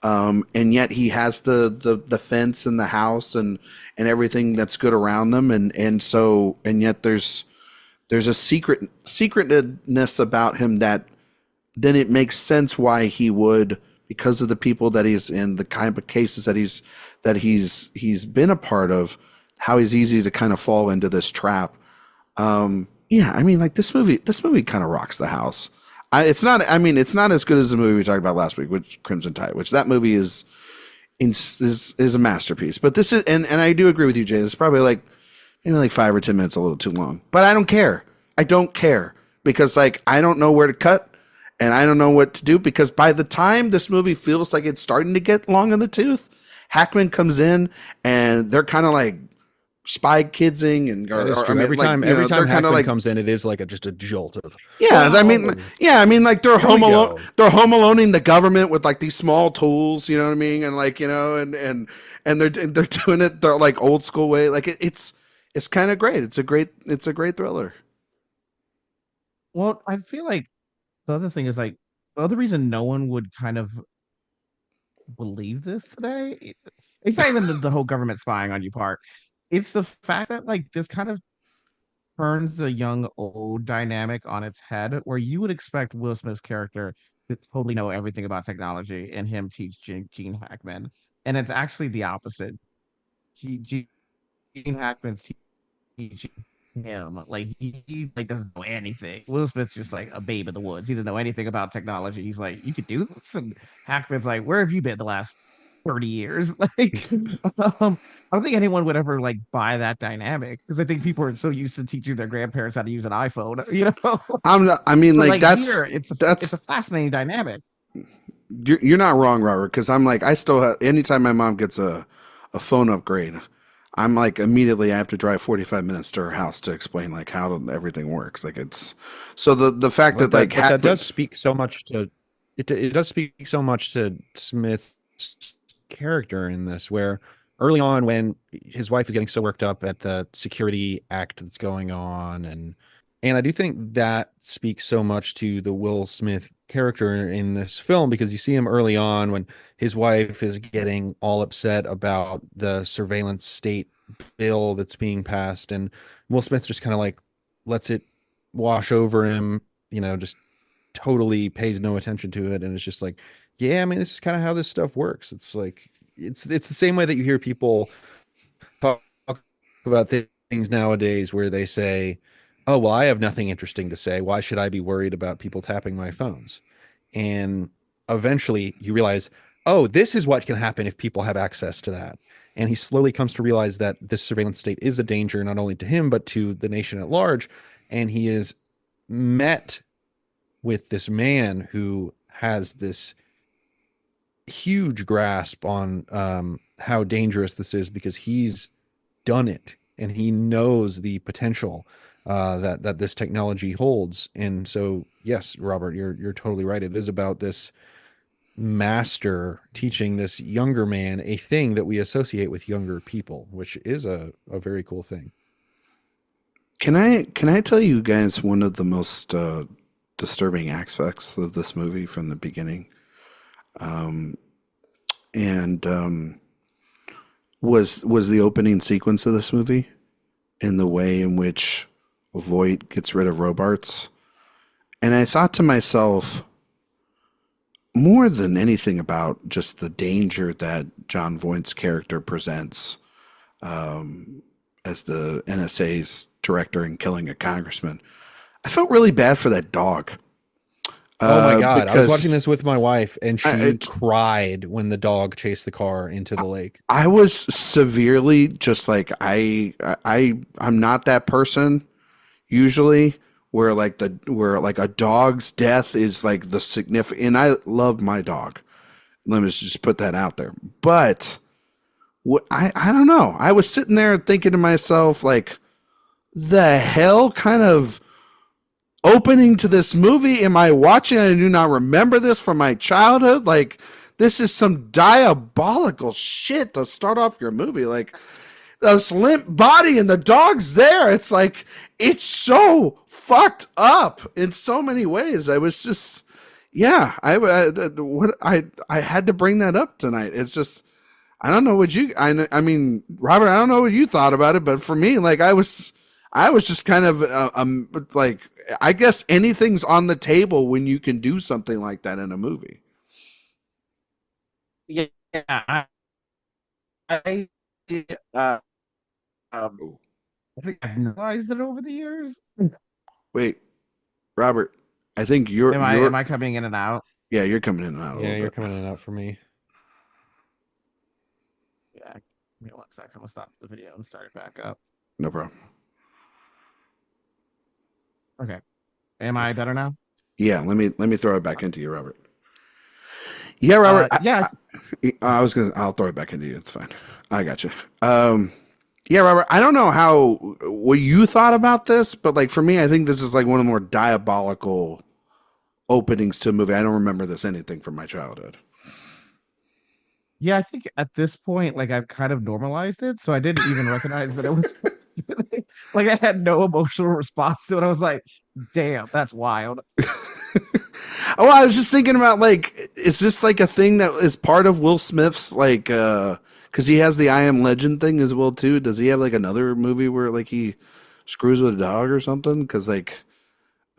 and yet he has the fence and the house and everything that's good around them, and yet there's a secretness about him that then it makes sense why he would, because of the people that he's in, the kind of cases that he's been a part of, how he's easy to kind of fall into this trap. This movie kind of rocks the house. It's not as good as the movie we talked about last week, which Crimson Tide, which that movie is a masterpiece. But this is, and I do agree with you, Jay. It's probably maybe 5 or 10 minutes a little too long, but I don't care. I don't care because I don't know where to cut. And I don't know what to do, because by the time this movie feels like it's starting to get long in the tooth, Hackman comes in and they're kind of like spy kidsing, and
every time Hackman comes in, it is just a jolt of
like they're home alone. They're home aloneing the government with these small tools, you know what I mean, and they're doing it they're old school way. It's kind of great. It's a great thriller.
Well, I feel like the other thing is the other reason no one would kind of believe this today, it's not even the whole government spying on you part. It's the fact that this kind of turns the young old dynamic on its head, where you would expect Will Smith's character to totally know everything about technology and him teach Gene Hackman, and it's actually the opposite. Gene Hackman's teaching him he doesn't know anything. Will Smith's just a babe in the woods. He doesn't know anything about technology. He's like, you could do this, and Hackman's like, where have you been the last 30 years? I don't think anyone would ever buy that dynamic, because I think people are so used to teaching their grandparents how to use an iPhone. It's a fascinating dynamic.
You're not wrong, Robert, because I still have, anytime my mom gets a phone upgrade, I'm immediately I have to drive 45 minutes to her house to explain how everything works. It's so the fact that
that does speak so much to it does speak so much to Smith's character in this, where early on when his wife is getting so worked up at the security act that's going on, and I do think that speaks so much to the Will Smith character in this film, because you see him early on when his wife is getting all upset about the surveillance state bill that's being passed, and Will Smith just kind of like lets it wash over him, just totally pays no attention to it, and it's just like, yeah, I mean, this is kind of how this stuff works. It's like it's the same way that you hear people talk about things nowadays where they say, oh, well, I have nothing interesting to say, why should I be worried about people tapping my phones? And eventually you realize, oh, this is what can happen if people have access to that. And he slowly comes to realize that this surveillance state is a danger, not only to him, but to the nation at large. And he is met with this man who has this huge grasp on how dangerous this is, because he's done it and he knows the potential that this technology holds. And so, yes, Robert, you're totally right. It is about this master teaching this younger man a thing that we associate with younger people, which is a very cool thing.
Can I tell you guys one of the most disturbing aspects of this movie from the beginning? Was the opening sequence of this movie, and the way in which Voight gets rid of Robarts. And I thought to myself, more than anything, about just the danger that John Voight's character presents as the NSA's director in killing a congressman, I felt really bad for that dog.
Oh my God. I was watching this with my wife, and she cried when the dog chased the car into the lake.
I was severely just like, I'm not that person usually where like a dog's death is like the significant, and I love my dog. Let me just put that out there. But I don't know. I was sitting there thinking to myself, like, the hell kind of opening to this movie am I watching? I do not remember this from my childhood. Like, this is some diabolical shit to start off your movie. Like, this limp body and the dog's there. It's like, it's so fucked up in so many ways. I was just, yeah, I had to bring that up tonight. It's just, I don't know what I mean, Robert, I don't know what you thought about it, but for me, like, I was just kind of like, I guess anything's on the table when you can do something like that in a movie.
Yeah, I think I've realized it over the years.
Wait, Robert, I think
am I coming in and out?
Yeah, you're coming in and out.
Yeah, you're coming in and out for me.
Yeah, give me 1 second. We'll stop the video and start it back up.
No problem.
Okay. Am I better now?
Yeah, let me throw it back into you, Robert. Yeah, Robert. I'll throw it back into you. It's fine. I got you. Yeah, Robert, I don't know what you thought about this, but like for me, I think this is like one of the more diabolical openings to a movie. I don't remember anything from my childhood.
Yeah, I think at this point, like, I've kind of normalized it, so I didn't even recognize that it was like, I had no emotional response to it. I was like, damn, that's wild.
Oh, I was just thinking about, like, is this like a thing that is part of Will Smith's, like, because he has the I Am Legend thing as well too. Does he have like another movie where like he screws with a dog or something? Because like,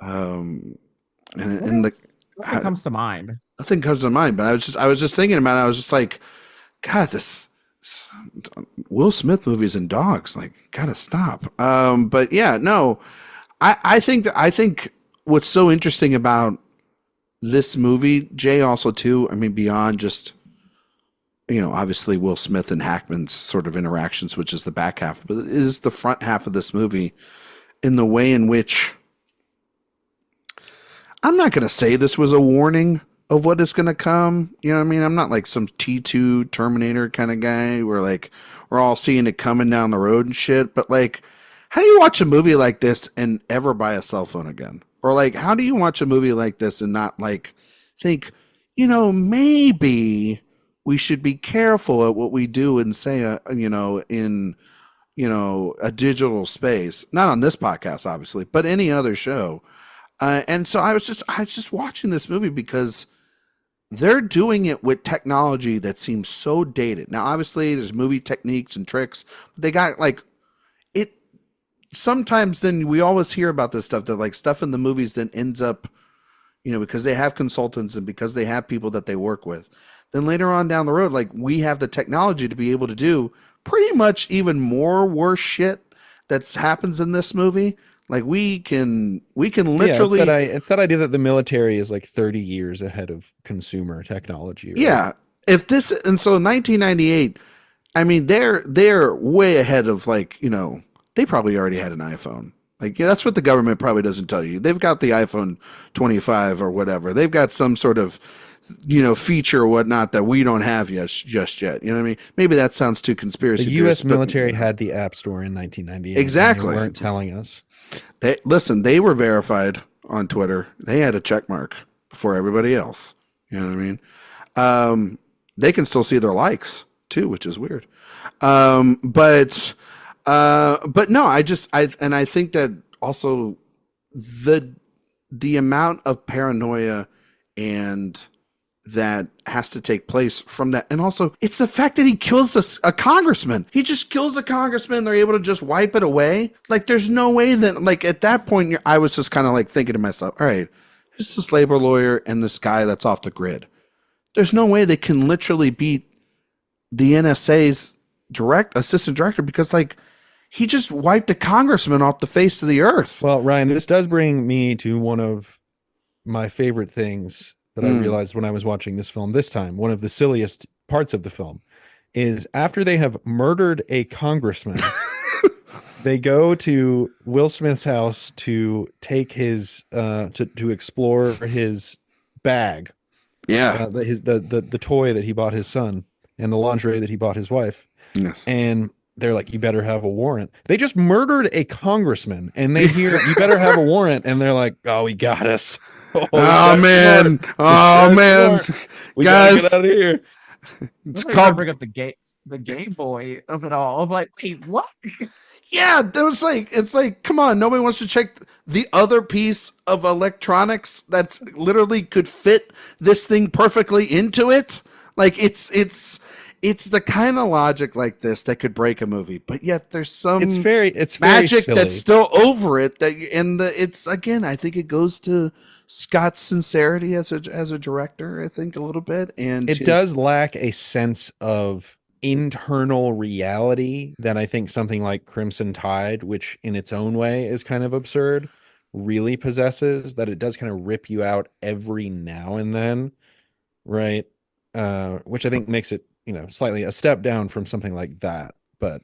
nothing
comes to mind.
Nothing comes to mind. But I was just thinking about it. I was just like, God, this Will Smith movies and dogs, like, gotta stop. But yeah, no, I think what's so interesting about this movie, Jay, also too, I mean, beyond just, obviously Will Smith and Hackman's sort of interactions, which is the back half, but it is the front half of this movie in the way in which, I'm not going to say this was a warning of what is going to come. You know what I mean? I'm not like some T2 Terminator kind of guy where like we're all seeing it coming down the road and shit. But like, how do you watch a movie like this and ever buy a cell phone again? Or like, how do you watch a movie like this and not like think, maybe we should be careful at what we do and say, in a digital space. Not on this podcast, obviously, but any other show. And so I was just watching this movie because they're doing it with technology that seems so dated. Now, obviously, there's movie techniques and tricks. But they got like it. Sometimes then we always hear about this stuff that like stuff in the movies then ends up, because they have consultants and because they have people that they work with. Then later on down the road, like we have the technology to be able to do pretty much even more worse shit that happens in this movie. Like we can literally.
It's that idea that the military is like 30 years ahead of consumer technology. Right?
Yeah. So in 1998, I mean, they're way ahead of they probably already had an iPhone. Like, yeah, that's what the government probably doesn't tell you. They've got the iPhone 25 or whatever. They've got some sort of, feature or whatnot that we don't have just yet. You know what I mean? Maybe that sounds too conspiracy.
The U.S. military had the App Store in 1998.
Exactly.
They weren't telling us.
They were verified on Twitter. They had a check mark before everybody else. You know what I mean? They can still see their likes too, which is weird. But no, I think that also the amount of paranoia and that has to take place from that. And also it's the fact that he kills a congressman. He just kills a congressman. They're able to just wipe it away. Like there's no way that like at that point, I was just kind of like thinking to myself, all right, who's this labor lawyer and this guy that's off the grid? There's no way they can literally beat the NSA's assistant director because like he just wiped a congressman off the face of the earth.
Well, Ryan, this does bring me to one of my favorite things that I realized when I was watching this film this time. One of the silliest parts of the film is after they have murdered a congressman, they go to Will Smith's house to take his to explore his bag.
Yeah.
The toy that he bought his son and the lingerie that he bought his wife.
Yes.
And they're like, you better have a warrant. They just murdered a congressman and they hear you better have a warrant. And they're like, oh, he got us.
Oh man.
We
guys,
gotta get out of here.
It's
called bring up the gay boy of it all. I'm like, wait, what?
Yeah, it's like, come on, nobody wants to check the other piece of electronics that's literally could fit this thing perfectly into it. Like it's the kind of logic like this that could break a movie, but yet there's some
it's very
magic
silly.
That's still over it. It's again, I think it goes to Scott's sincerity as a director, I think a little bit, and
it does lack a sense of internal reality that I think something like Crimson Tide, which in its own way is kind of absurd, really possesses. That it does kind of rip you out every now and then, right? Which I think makes it slightly a step down from something like that. But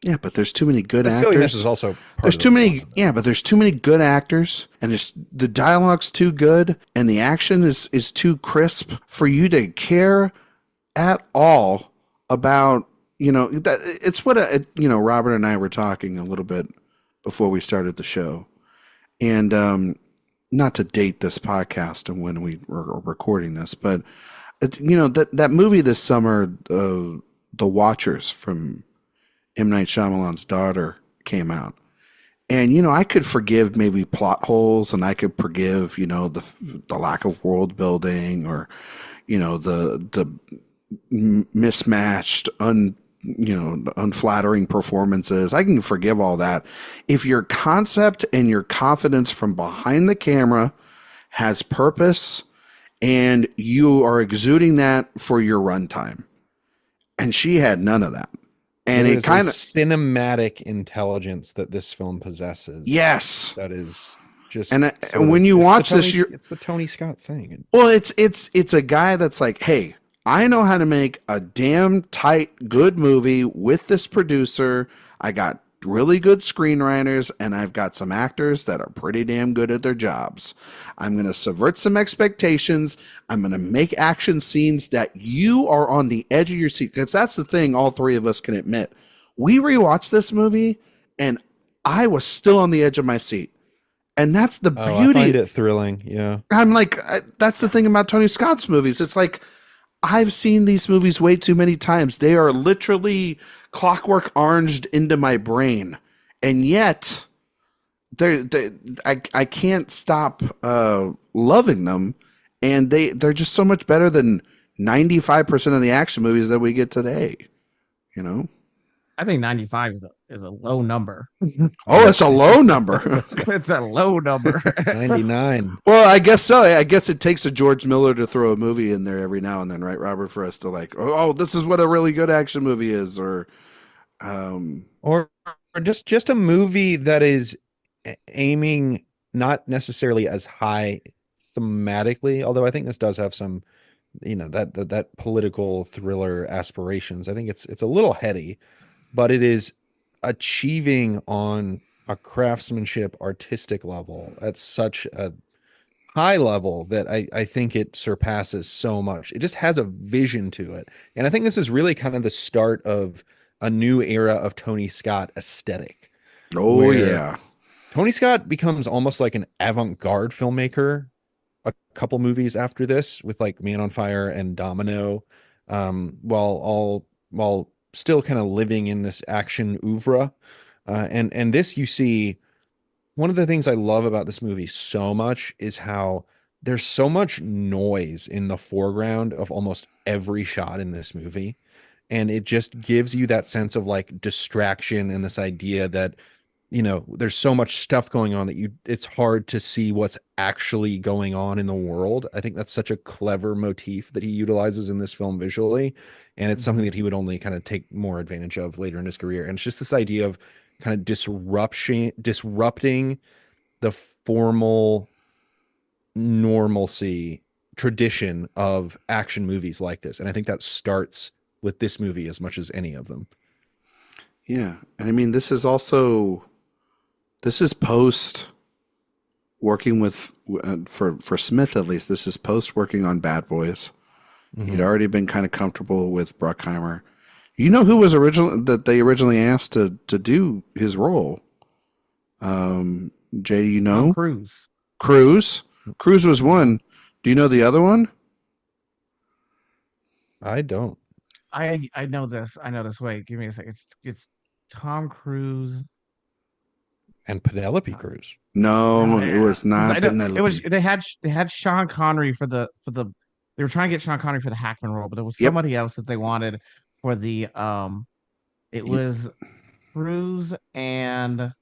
yeah, but there's too many good actors.
Silliness is also
there's too many. Yeah, but there's too many good actors, and the dialogue's too good, and the action is too crisp for you to care at all about. That it's what Robert and I were talking a little bit before we started the show, and not to date this podcast and when we were recording this, but that movie this summer, The Watchers from M. Night Shyamalan's daughter came out. And, I could forgive maybe plot holes and I could forgive, the lack of world building or, the mismatched, unflattering performances. I can forgive all that. If your concept and your confidence from behind the camera has purpose and you are exuding that for your runtime. And she had none of that. And it kind of
cinematic intelligence that this film possesses.
Yes,
that is just.
And when you watch this,
it's the Tony Scott thing.
Well, it's a guy that's like, hey, I know how to make a damn tight, good movie with this producer. I got really good screenwriters, and I've got some actors that are pretty damn good at their jobs. I'm going to subvert some expectations. I'm going to make action scenes that you are on the edge of your seat. Because that's the thing all three of us can admit. We rewatched this movie, and I was still on the edge of my seat. And that's the beauty.
I find it thrilling, yeah.
I'm like, that's the thing about Tony Scott's movies. It's like, I've seen these movies way too many times. They are literally clockwork oranged into my brain, and yet I can't stop loving them, and they're just so much better than 95% of the action movies that we get today. You know,
I think 95 is a low number.
oh, it's a low number.
It's a low number.
99.
Well, I guess so. I guess it takes a George Miller to throw a movie in there every now and then, right, Robert, for us to like, oh, this is what a really good action movie is, or
just a movie that is aiming not necessarily as high thematically, although I think this does have some, that political thriller aspirations. I think it's a little heady, but it is achieving on a craftsmanship artistic level at such a high level that I think it surpasses so much. It just has a vision to it. And I think this is really kind of the start of a new era of Tony Scott aesthetic.
oh yeah,
Tony Scott becomes almost like an avant-garde filmmaker a couple movies after this, with like Man on Fire and Domino, while still kind of living in this action oeuvre. And this, you see, one of the things I love about this movie so much is how there's so much noise in the foreground of almost every shot in this movie. And it just gives you that sense of like distraction and this idea that, there's so much stuff going on that it's hard to see what's actually going on in the world. I think that's such a clever motif that he utilizes in this film visually. And it's something that he would only kind of take more advantage of later in his career. And it's just this idea of kind of disrupting the formal normalcy tradition of action movies like this. And I think that starts with this movie as much as any of them.
yeah. And I mean, this is post working with for Smith, at least. This is post working on Bad Boys. Mm-hmm. He'd already been kind of comfortable with Bruckheimer. You know who was they originally asked to do his role? Jay, you know?
Cruise.
Cruise was one. Do you know the other one?
I don't.
I know this. Wait, give me a second. It's Tom Cruise
and Penelope Cruz.
No, it was not Penelope.
It was they had Sean Connery for the they were trying to get Sean Connery for the Hackman role, but there was somebody else that they wanted for the it was Cruise and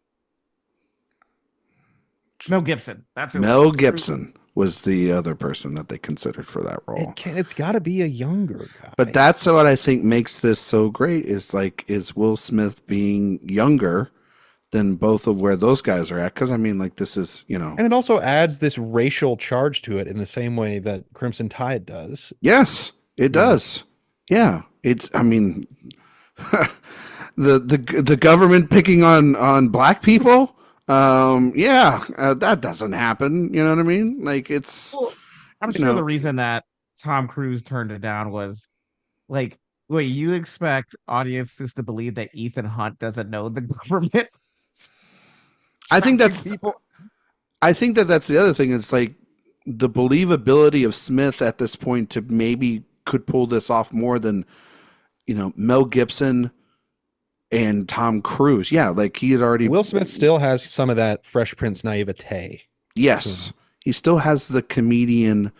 Mel Gibson. That's it.
Mel Gibson was the other person that they considered for that role.
It's got to be a younger guy.
But that's what I think makes this so great is Will Smith being younger than both of where those guys are at. Because I mean, like, this is,
And it also adds this racial charge to it in the same way that Crimson Tide does.
Yes, it does. Yeah. It's, I mean, the government picking on black people. That doesn't happen. You know what I mean? Like, it's.
Well, I'm sure the reason that Tom Cruise turned it down was like, wait, you expect audiences to believe that Ethan Hunt doesn't know the government?
I think that's the other thing. It's like the believability of Smith at this point to maybe could pull this off more than, Mel Gibson and Tom Cruise. Yeah, like he had already.
Will Smith still has some of that Fresh Prince naivete.
Yes, he still has the comedian,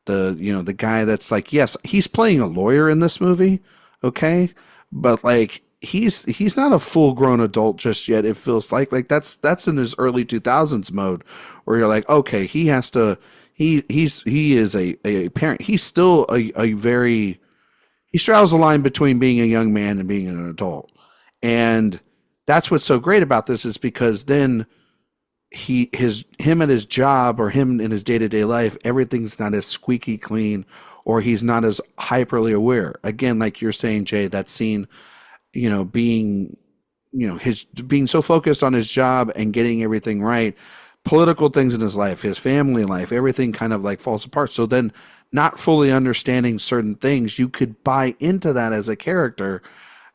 the guy that's like, yes, he's playing a lawyer in this movie, okay, but like he's not a full grown adult just yet. It feels like that's in his early 2000s mode where you're like, okay, he has to. He is a parent. He's still he straddles the line between being a young man and being an adult. And that's what's so great about this is because then him at his job or him in his day-to-day life, everything's not as squeaky clean or he's not as hyperly aware. Again, like you're saying, Jay, that scene, being so focused on his job and getting everything right, political things in his life, his family life, everything kind of like falls apart. So then not fully understanding certain things, you could buy into that as a character.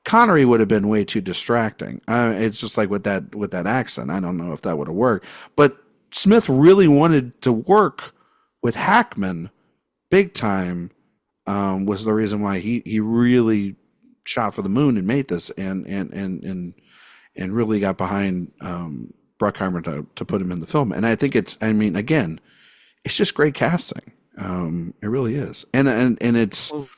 Connery would have been way too distracting. It's just like with that accent. I don't know if that would have worked. But Smith really wanted to work with Hackman big time was the reason why he really shot for the moon and made this and really got behind Bruckheimer to put him in the film. And I think again, it's just great casting. It really is. And it's,
Well,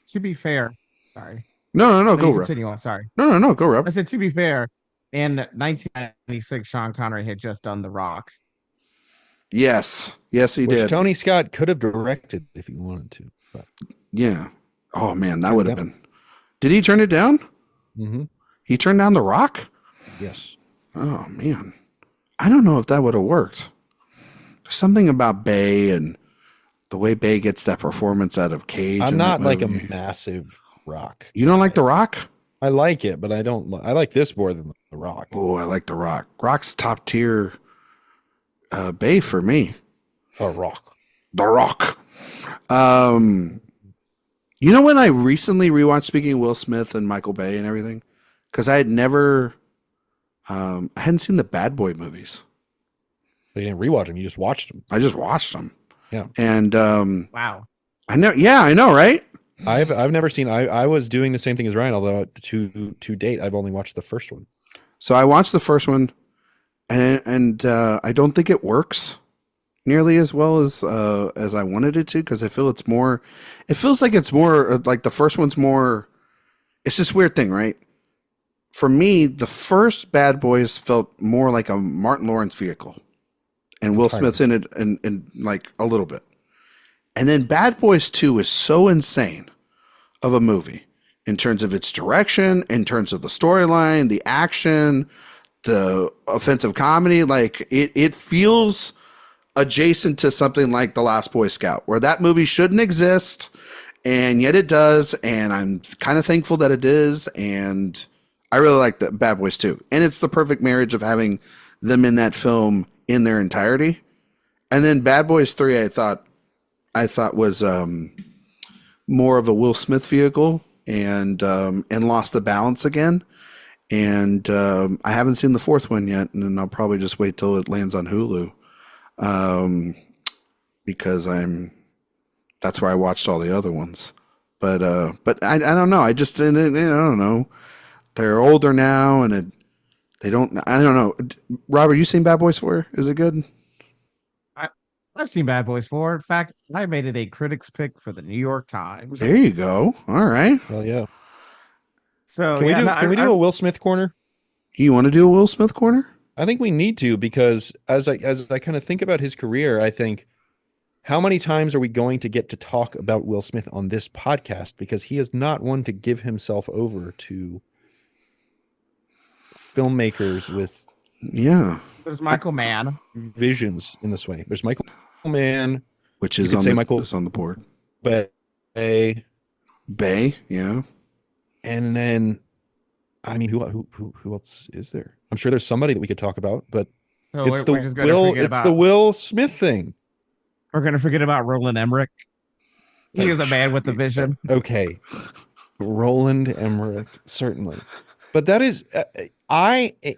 to be fair, sorry.
No, go Rob.
Continue on. Sorry.
No, go Rob.
I said, to be fair, in 1996, Sean Connery had just done The Rock.
Yes, he
Which
did.
Tony Scott could have directed if he wanted to. But.
Yeah. Oh man, that would have been. Did he turn it down?
Mm-hmm.
He turned down The Rock?
Yes.
Oh man, I don't know if that would have worked. There's something about Bay and the way Bay gets that performance out of Cage.
I'm not like a massive Rock.
You don't like The Rock?
I like it, but I don't. I like this more than The Rock.
Oh, I like The Rock. Rock's top tier. Bay for me.
The Rock.
The Rock. You know when I recently rewatched, speaking of Will Smith and Michael Bay and everything, because I had never, I hadn't seen the Bad Boy movies.
You didn't rewatch them; you just watched them.
I just watched them.
Yeah.
And
Wow.
I know. Yeah, I know, right?
I've never seen. I was doing the same thing as Ryan, although to date I've only watched the first one.
So I watched the first one, and I don't think it works nearly as well as I wanted it to, because I feel it's more. It feels like it's more like the first one's more. It's this weird thing, right? For me, the first Bad Boys felt more like a Martin Lawrence vehicle, and Will Smith's in it, and like a little bit. And then Bad Boys 2 is so insane of a movie in terms of its direction, in terms of the storyline, the action, the offensive comedy. Like it feels adjacent to something like The Last Boy Scout, where that movie shouldn't exist, and yet it does. And I'm kind of thankful that it is. And I really like the Bad Boys 2. And it's the perfect marriage of having them in that film in their entirety. And then Bad Boys 3, I thought was more of a Will Smith vehicle, and lost the balance again. And I haven't seen the fourth one yet, and I'll probably just wait till it lands on Hulu, because that's where I watched all the other ones. But I don't know. I just I don't know. They're older now, and they don't. I don't know. Robert, you seen Bad Boys 4? Is it good?
I've seen Bad Boys 4. In fact, I made it a critic's pick for the New York Times.
There you go. All right.
Well, yeah.
So
can we do a Will Smith corner?
You want to do a Will Smith corner?
I think we need to, because as I kind of think about his career, I think, how many times are we going to get to talk about Will Smith on this podcast? Because he is not one to give himself over to filmmakers with
There's Michael Mann
visions in this way. There's Michael Mann,
which is on the board.
Bay,
yeah.
And then, I mean, who else is there? I'm sure there's somebody that we could talk about, but it's the Will Smith thing.
We're gonna forget about Roland Emmerich. He is a man with a vision.
Okay, Roland Emmerich, certainly, but that is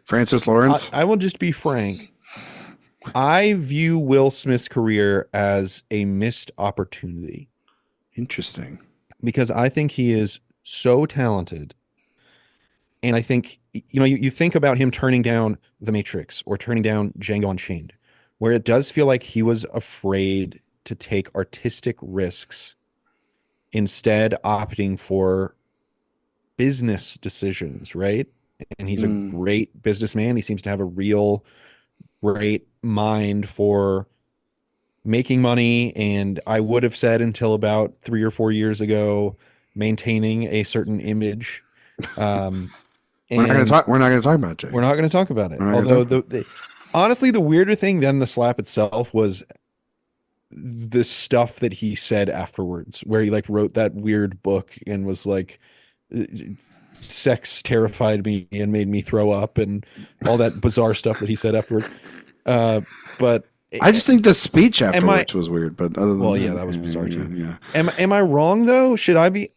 Francis Lawrence.
I will just be frank. I view Will Smith's career as a missed opportunity.
Interesting.
Because I think he is so talented. And I think, you think about him turning down The Matrix or turning down Django Unchained, where it does feel like he was afraid to take artistic risks, instead opting for business decisions, right? And he's a great businessman. He seems to have a real great mind for making money. And I would have said, until about 3 or 4 years ago, maintaining a certain image. We're
not going to talk about it, Jay.
We're not going to talk about it. Although honestly, the weirder thing than the slap itself was the stuff that he said afterwards, where he wrote that weird book and was like, sex terrified me and made me throw up, and all that bizarre stuff that he said afterwards. But
I just think the speech afterwards was weird. But other than
that was bizarre too.
Yeah.
Am I wrong though? Should I be?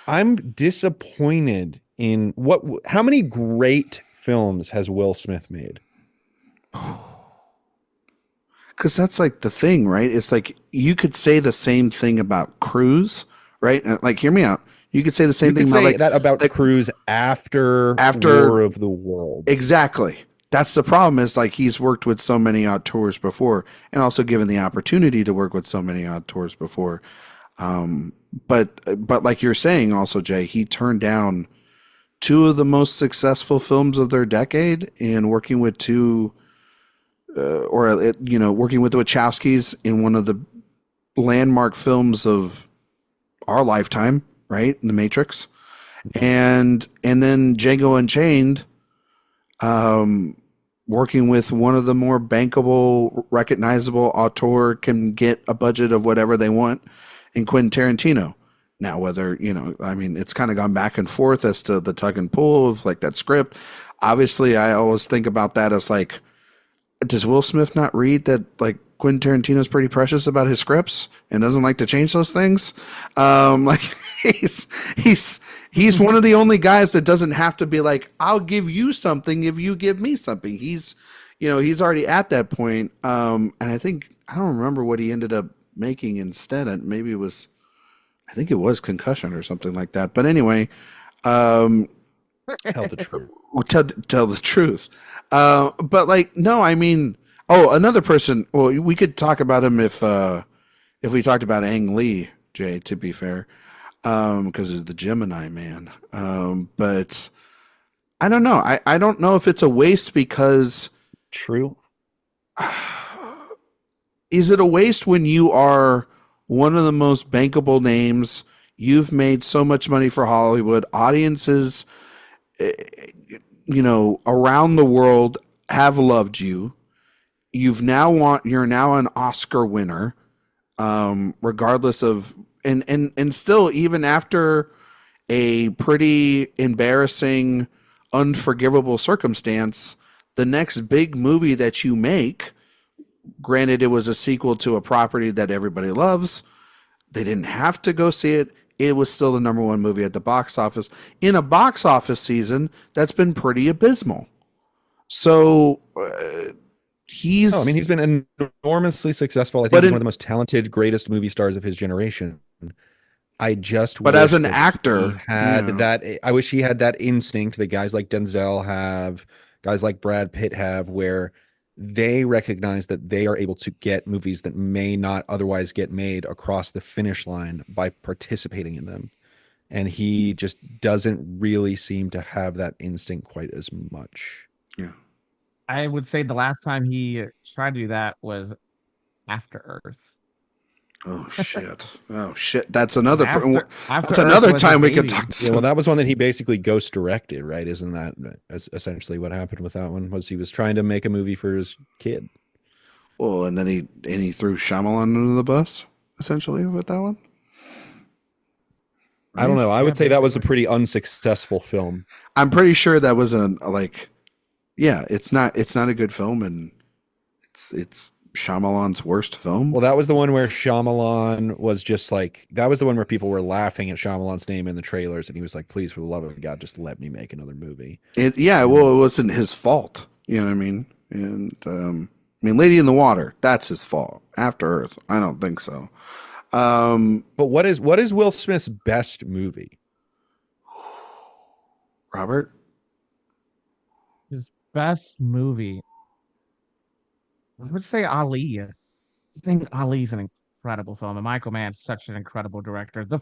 I'm disappointed in how many great films has Will Smith made?
Because that's like the thing, right? It's like you could say the same thing about Cruise right? Like, hear me out. You could say the same thing
about Cruise after War of the Worlds.
Exactly. That's the problem, is like he's worked with so many auteurs before, and also given the opportunity to work with so many auteurs before. But like you're saying also, Jay, he turned down two of the most successful films of their decade, and working with working with the Wachowskis in one of the landmark films of our lifetime, right? The Matrix. And then Django Unchained, working with one of the more bankable, recognizable auteur, can get a budget of whatever they want in Quentin Tarantino. Now, whether, it's kind of gone back and forth as to the tug and pull of like that script. Obviously, I always think about that as like, does Will Smith not read that like Quentin Tarantino's pretty precious about his scripts and doesn't like to change those things? Like he's one of the only guys that doesn't have to be like, I'll give you something if you give me something. He's already at that point. And I don't remember what he ended up making instead. I think it was Concussion or something like that. But anyway,
tell the truth.
Tell the truth. But like, no, another person. Well, we could talk about him if we talked about Ang Lee, Jay, to be fair, because of the Gemini Man. But I don't know. I don't know if it's a waste because.
True.
Is it a waste when you are one of the most bankable names? You've made so much money for Hollywood. Audiences, around the world have loved you. You're now an Oscar winner, regardless of, and still, even after a pretty embarrassing, unforgivable circumstance, the next big movie that you make, granted it was a sequel to a property that everybody loves, they didn't have to go see it. It was still the number one movie at the box office in a box office season that's been pretty abysmal. So he's
been enormously successful. I think he's one of the most talented, greatest movie stars of his generation. But
as an actor,
I wish he had that instinct that guys like Denzel have, guys like Brad Pitt have, where they recognize that they are able to get movies that may not otherwise get made across the finish line by participating in them. And he just doesn't really seem to have that instinct quite as much.
Yeah.
I would say the last time he tried to do that was After Earth.
Oh shit! Oh shit! That's another.
That's
another time we could talk.
Well, that was one that he basically ghost directed, right? Isn't that essentially what happened with that one? Was he was trying to make a movie for his kid?
Well, and then he threw Shyamalan under the bus, essentially, with that one.
Right? I don't know. I would say that was a pretty unsuccessful film.
I'm pretty sure that was it's not a good film, and it's Shyamalan's worst film.
Well, that was the one where Shyamalan was just like, that was the one where people were laughing at Shyamalan's name in the trailers, and he was like, please, for the love of God, just let me make another movie.
Well, it wasn't his fault. You know what I mean? And Lady in the Water, that's his fault. After Earth, I don't think so.
But what is Will Smith's best movie?
Robert?
His best movie, I would say Ali. I think Ali's an incredible film, and Michael Mann's such an incredible director. The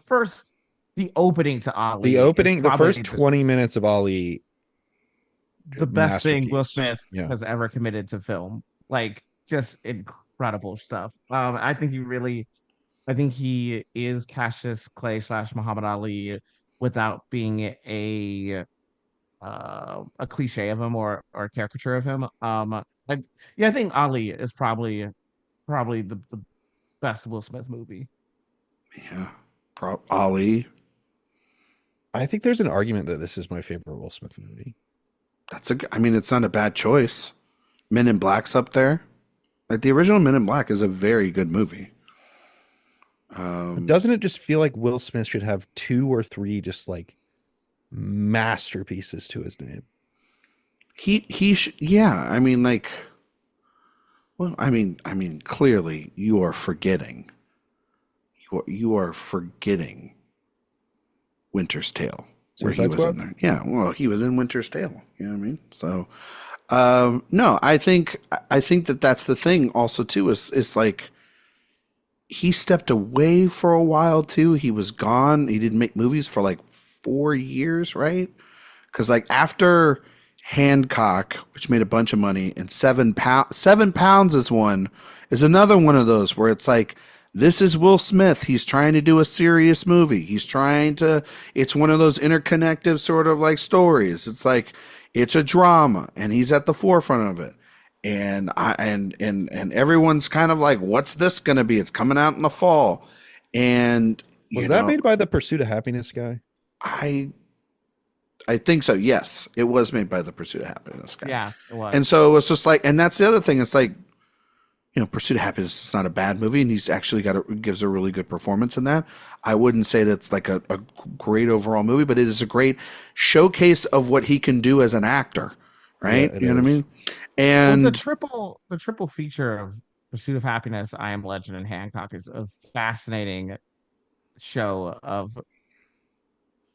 opening to Ali,
the first 20 minutes of Ali,
the best thing Will Smith has ever committed to film. Like, just incredible stuff. I think he is Cassius Clay / Muhammad Ali without being a cliche of him or a caricature of him. I think Ali is probably the best Will Smith movie.
Yeah, Ali.
I think there's an argument that this is my favorite Will Smith movie.
It's not a bad choice. Men in Black's up there. Like, the original Men in Black is a very good movie.
Doesn't it just feel like Will Smith should have 2 or 3 just like masterpieces to his name? Clearly you are forgetting
Winter's Tale.
Suicide Squad?
In there. Yeah, well, he was in Winter's Tale. You know what I mean? So, no, I think that that's the thing. Also, too, is like he stepped away for a while too. He was gone. He didn't make movies for like 4 years, right? Because like after Hancock, which made a bunch of money, and 7 Pounds is another one of those where it's like, this is Will Smith. He's trying to do a serious movie. It's one of those interconnective sort of like stories. It's like, it's a drama and he's at the forefront of it. And everyone's kind of like, what's this going to be? It's coming out in the fall. And
was that made by the Pursuit of Happiness guy?
I think so. Yes, it was made by the Pursuit of Happiness guy.
Yeah, it was.
And so it's just like, and that's the other thing. It's like, Pursuit of Happiness is not a bad movie, and he's actually gives a really good performance in that. I wouldn't say that's like a great overall movie, but it is a great showcase of what he can do as an actor, right?
Yeah,
you know what I mean? And
the triple feature of Pursuit of Happiness, I Am Legend, and Hancock is a fascinating show of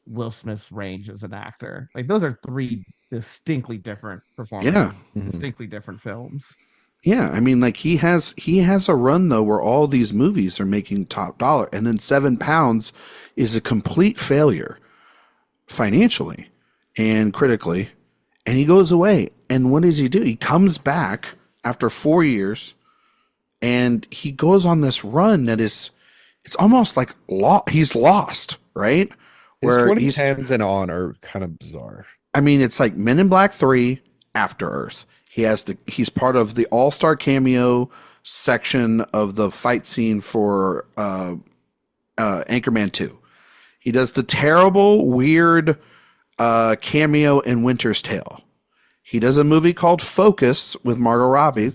Will Smith's range as an actor. Like, those are 3 distinctly different performances, distinctly different films.
Yeah, I mean, like he has a run though where all these movies are making top dollar, and then 7 Pounds is a complete failure financially and critically, and he goes away. And what does he do? He comes back after 4 years, and he goes on this run that it's almost like he's lost, right?
His 2010s and on are kind of bizarre.
I mean, it's like Men in Black 3, After Earth. He's part of the all-star cameo section of the fight scene for Anchorman 2. He does the terrible, weird cameo in Winter's Tale. He does a movie called Focus with Margot Robbie,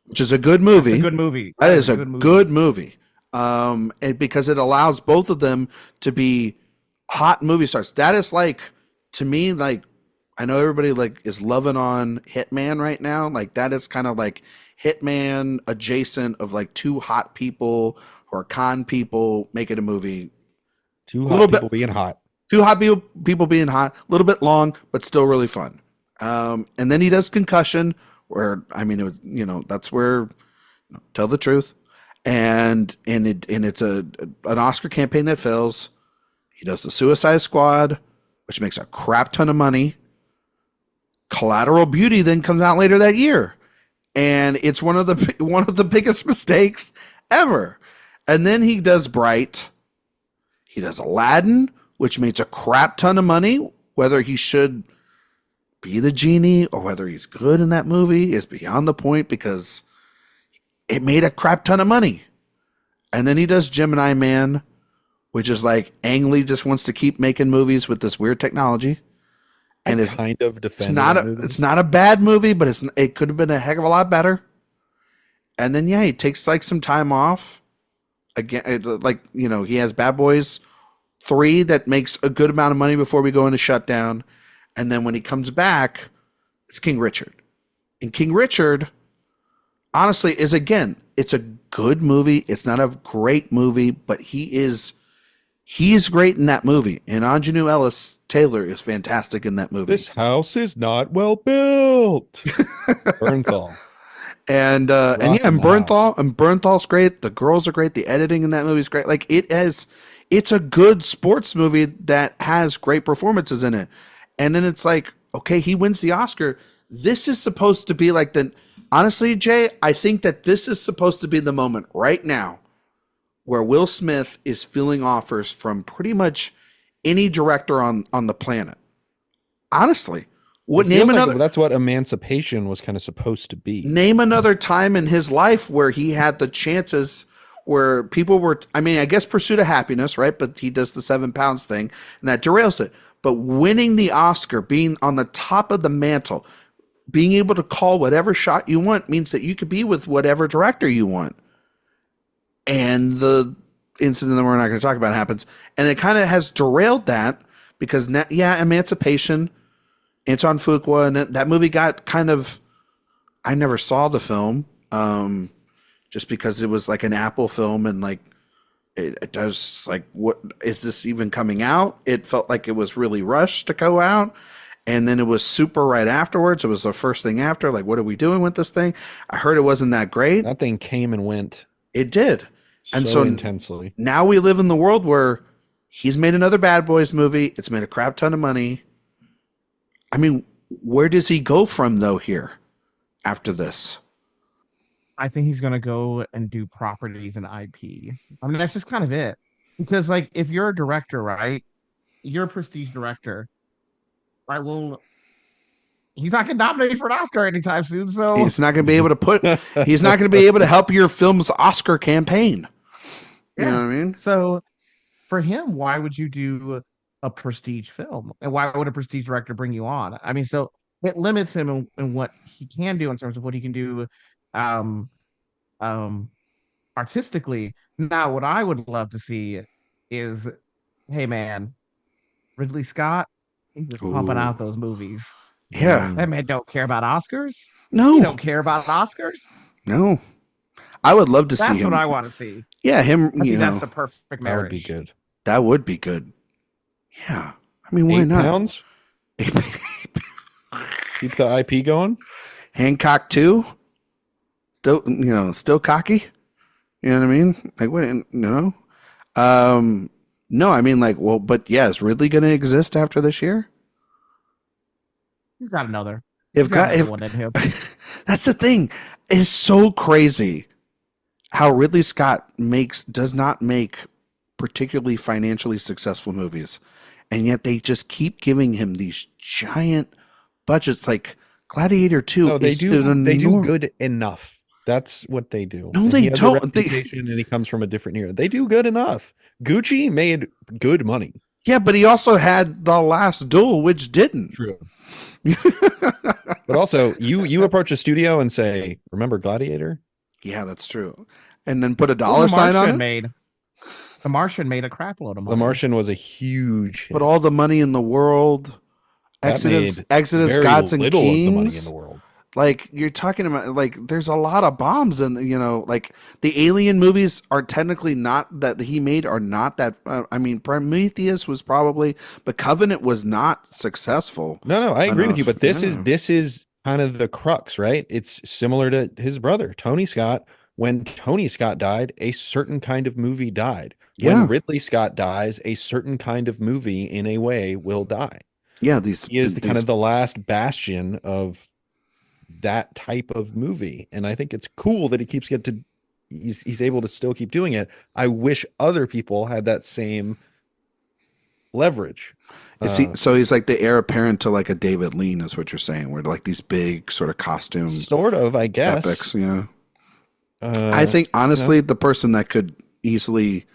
which is a good movie.
It's a good movie.
That is a good movie. And because it allows both of them to be hot movie stars. That is like, to me, like, I know everybody like is loving on Hitman right now. Like that is kind of like Hitman adjacent of like 2 hot people who are con people making a movie.
2 hot people being hot.
2 hot people being hot. A little bit long, but still really fun. And then he does Concussion, where I mean, that's where Tell the Truth, and it's an Oscar campaign that fails. He does the Suicide Squad, which makes a crap ton of money. Collateral Beauty then comes out later that year, and it's one of the biggest mistakes ever. And then he does Bright. He does Aladdin, which makes a crap ton of money. Whether he should be the genie or whether he's good in that movie is beyond the point, because it made a crap ton of money. And then he does Gemini Man, which is like Ang Lee just wants to keep making movies with this weird technology. And it's
kind of
it's not a bad movie, but it could have been a heck of a lot better. And then he takes like some time off. Again, like he has Bad Boys 3 that makes a good amount of money before we go into shutdown. And then when he comes back, it's King Richard. And King Richard, honestly, it's a good movie. It's not a great movie, but he's great in that movie. And Anjanou Ellis Taylor is fantastic in that movie.
This house is not well built. Bernthal.
And Bernthal's great. The girls are great. The editing in that movie is great. Like it's a good sports movie that has great performances in it. And then it's like, okay, he wins the Oscar. This is supposed to be like honestly, Jay, I think that this is supposed to be the moment right now where Will Smith is filling offers from pretty much any director on the planet. Honestly,
that's what Emancipation was kind of supposed to be.
Name another time in his life where he had the chances where people were, I mean, I guess Pursuit of Happiness, right? But he does the 7 Pounds thing and that derails it. But winning the Oscar, being on the top of the mantle, being able to call whatever shot you want means that you could be with whatever director you want. And the incident that we're not going to talk about happens. And it kind of has derailed that because now, Emancipation, Anton Fuqua, and that movie got kind of, I never saw the film just because it was like an Apple film and like it does, like, what is this even coming out? It felt like it was really rushed to go out, and then it was super right afterwards. It was the first thing after. Like, what are we doing with this thing? I heard it wasn't that great.
That thing came and went.
It did, and so
intensely.
Now we live in the world where he's made another Bad Boys movie. It's made a crap ton of money. I mean, where does he go from though here after this?
I think he's gonna go and do properties and IP. I mean, that's just kind of it. Because like, if you're a director, right? You're a prestige director, right? Well, he's not getting nominated for an Oscar anytime soon, so
he's not going to be able to he's not going to be able to help your film's Oscar campaign. You know what I mean?
So for him, why would you do a prestige film? And why would a prestige director bring you on? I mean, so it limits him in what he can do in terms of what he can do artistically. Now, what I would love to see is, hey man, Ridley Scott, he was pumping out those movies.
Yeah.
That man don't care about Oscars.
No.
He don't care about Oscars.
No. I would love to see him.
That's what I want to see.
Yeah, him,
I think that's the perfect marriage.
That would be good.
That would be good. Yeah. I mean, why
8
not?
Pounds? Keep the IP going.
Hancock 2? Still cocky? You know what I mean? Like, what? No. No, I mean, like, well, but yeah, is Ridley going to exist after this year?
He's got another.
If
one in him.
That's the thing. It's so crazy how Ridley Scott does not make particularly financially successful movies, and yet they just keep giving him these giant budgets. Like Gladiator 2.
No, they do good enough. That's what they do.
No, they don't.
And he comes from a different era. They do good enough. Gucci made good money.
Yeah, but he also had The Last Duel, which didn't.
True. But also, you approach a studio and say, "Remember Gladiator?"
Yeah, that's true. And then put a dollar sign on it.
The Martian made a crap load of money.
The Martian was a huge hit.
Put all the money in the world. Exodus, Gods and Kings.
Of the money in the world.
Like, you're talking about, like, there's a lot of bombs, and like the Alien movies are technically not that he made are not that. I mean, Prometheus was probably, but Covenant was not successful.
No, I agree with you. But this is kind of the crux, right? It's similar to his brother Tony Scott. When Tony Scott died, a certain kind of movie died. When Ridley Scott dies, a certain kind of movie, in a way, will die.
Yeah,
he is kind of the last bastion of that type of movie, and I think it's cool that he's able to still keep doing it. I wish other people had that same leverage.
So he's like the heir apparent to like a David Lean, is what you're saying, where like these big sort of costume
sort of, I guess,
epics. Yeah. I think honestly, the person that could easily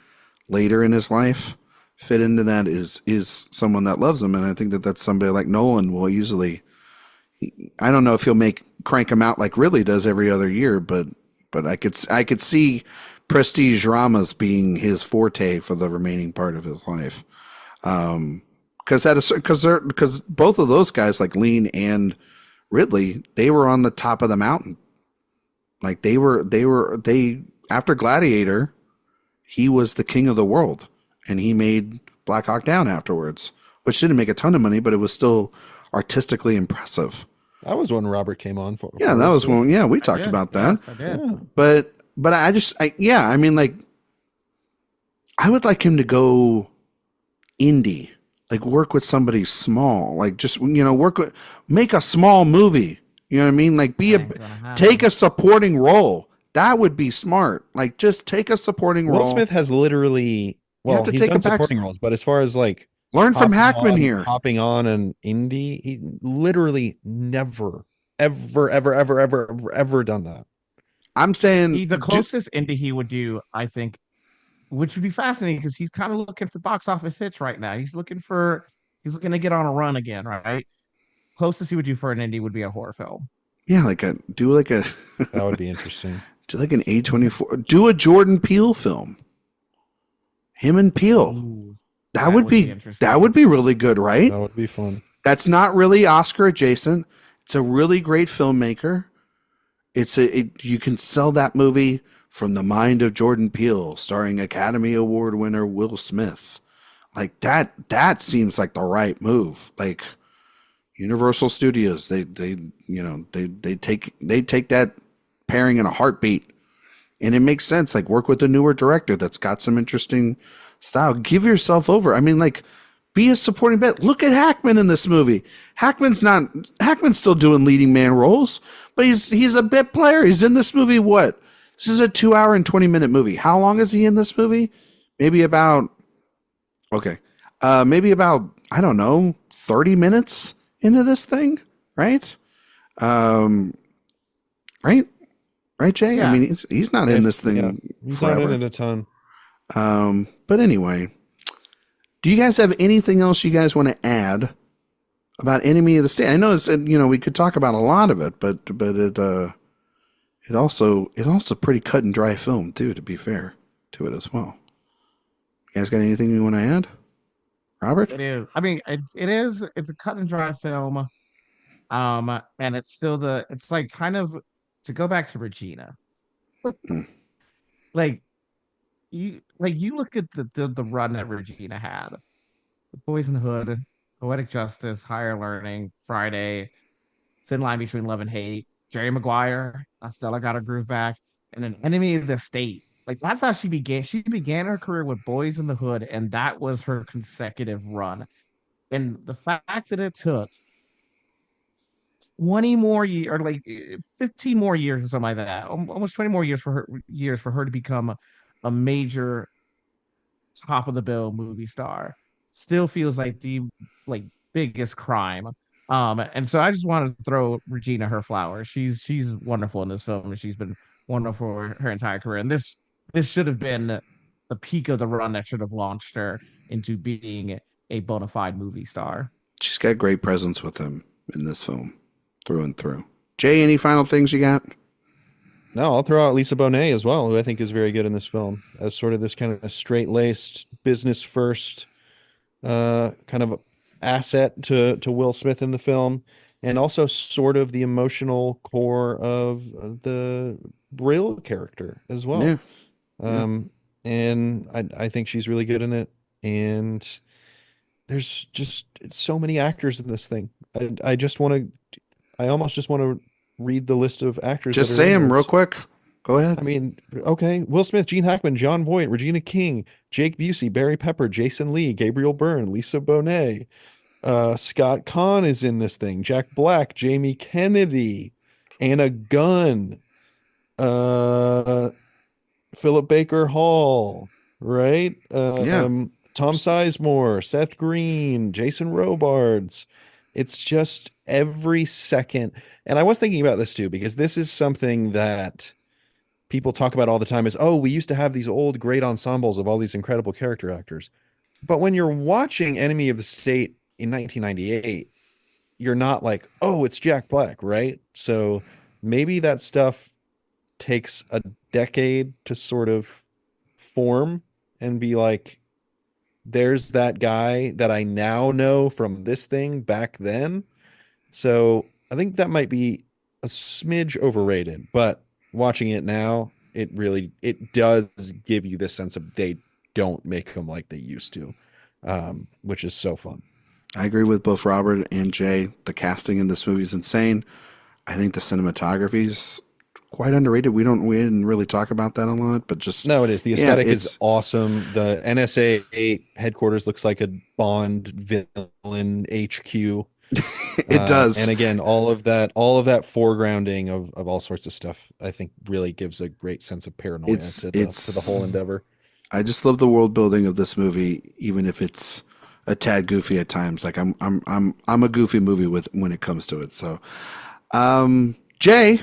later in his life fit into that is someone that loves him, and I think that's somebody like Nolan will easily. I don't know if he'll crank him out like Ridley does every other year, but I could see prestige dramas being his forte for the remaining part of his life. Because both of those guys, like Lean and Ridley, they were on the top of the mountain. Like they after Gladiator, he was the king of the world, and he made Black Hawk Down afterwards, which didn't make a ton of money, but it was still artistically impressive.
That was when Robert came on for.
Yeah, that was when. Yeah, we talked about that.
Yes, I did.
Yeah. But I mean, like, I would like him to go indie, like work with somebody small, like just make a small movie. You know what I mean? Like take a supporting role. That would be smart. Like just take a supporting role.
Will Smith has literally he's done supporting roles, but as far as like.
Learn from Hackman here.
Hopping on an indie, he literally never, ever done that.
I'm saying
the closest indie he would do, I think, which would be fascinating because he's kind of looking for box office hits right now. He's looking to get on a run again, right? Closest he would do for an indie would be a horror film.
Yeah, that
would be interesting.
Do like an A24. Do a Jordan Peele film. Him and Peele.
Ooh.
That would be really good, right?
That would be fun.
That's not really Oscar adjacent. It's a really great filmmaker. You can sell that movie from the mind of Jordan Peele, starring Academy Award winner Will Smith. Like that seems like the right move. Like Universal Studios, they take that pairing in a heartbeat, and it makes sense. Like, work with a newer director that's got some interesting style. Give yourself over. I mean, like, be a supporting bit. Look at Hackman in this movie. Hackman's still doing leading man roles, but he's a bit player. He's in this movie. What? This is a 2 hour and 20-minute movie. How long is he in this movie? Maybe about I don't know, 30 minutes into this thing, right? Right, Jay?
Yeah.
I mean, he's not in this thing
he's
forever.
not in it a ton.
But anyway, do you guys have anything else you guys want to add about Enemy of the State? I know it's, we could talk about a lot of it, but it also pretty cut and dry film too, to be fair to it as well. You guys got anything you want to add? Robert?
It is. I mean, it's a cut and dry film. And it's still it's like kind of, to go back to Regina. like you look at the run that Regina had. The Boys in the Hood, Poetic Justice, Higher Learning, Friday, Thin Line Between Love and Hate, Jerry Maguire, Stella Got Her Groove Back, and an Enemy of the State. Like, that's how she began. She began her career with Boys in the Hood, and that was her consecutive run. And the fact that it took 20 more years, or like 15 more years or something like that, almost 20 more years for her to become a major top of the bill movie star, still feels like the biggest crime. And so I just wanted to throw Regina her flowers. She's wonderful in this film, and she's been wonderful her entire career. And this should have been the peak of the run that should have launched her into being a bona fide movie star.
She's got great presence with him in this film, through and through. Jay, any final things you got?
No, I'll throw out Lisa Bonet as well, who I think is very good in this film, as sort of this kind of straight-laced, business-first kind of asset to Will Smith in the film, and also sort of the emotional core of the Brill character as well.
Yeah.
And I think she's really good in it. And there's just so many actors in this thing. I almost just want to read the list of actors.
Just say them real quick. Go ahead.
I mean, okay. Will Smith, Gene Hackman, Jon Voight, Regina King, Jake Busey, Barry Pepper, Jason Lee, Gabriel Byrne, Lisa Bonet. Scott Conn is in this thing. Jack Black, Jamie Kennedy, Anna Gunn, Philip Baker Hall, right? Tom Sizemore, Seth Green, Jason Robards. It's just every second. And I was thinking about this too, because this is something that people talk about all the time is, oh, we used to have these old great ensembles of all these incredible character actors. But when you're watching Enemy of the State in 1998, you're not like, oh, it's Jack Black, right? So maybe that stuff takes a decade to sort of form and be like, there's that guy that I now know from this thing back then. So I think that might be a smidge overrated, but watching it now, it does give you this sense of they don't make them like they used to, which is so fun.
I agree with both Robert and Jay. The casting in this movie is insane. I think the cinematography is quite underrated. We didn't really talk about that a lot, but just
no, it is. The aesthetic is awesome. The NSA headquarters looks like a Bond villain HQ.
It does.
And again, all of that foregrounding of all sorts of stuff, I think really gives a great sense of paranoia to the whole endeavor.
I just love the world building of this movie, even if it's a tad goofy at times. Like I'm a goofy movie when it comes to it. So, Jay.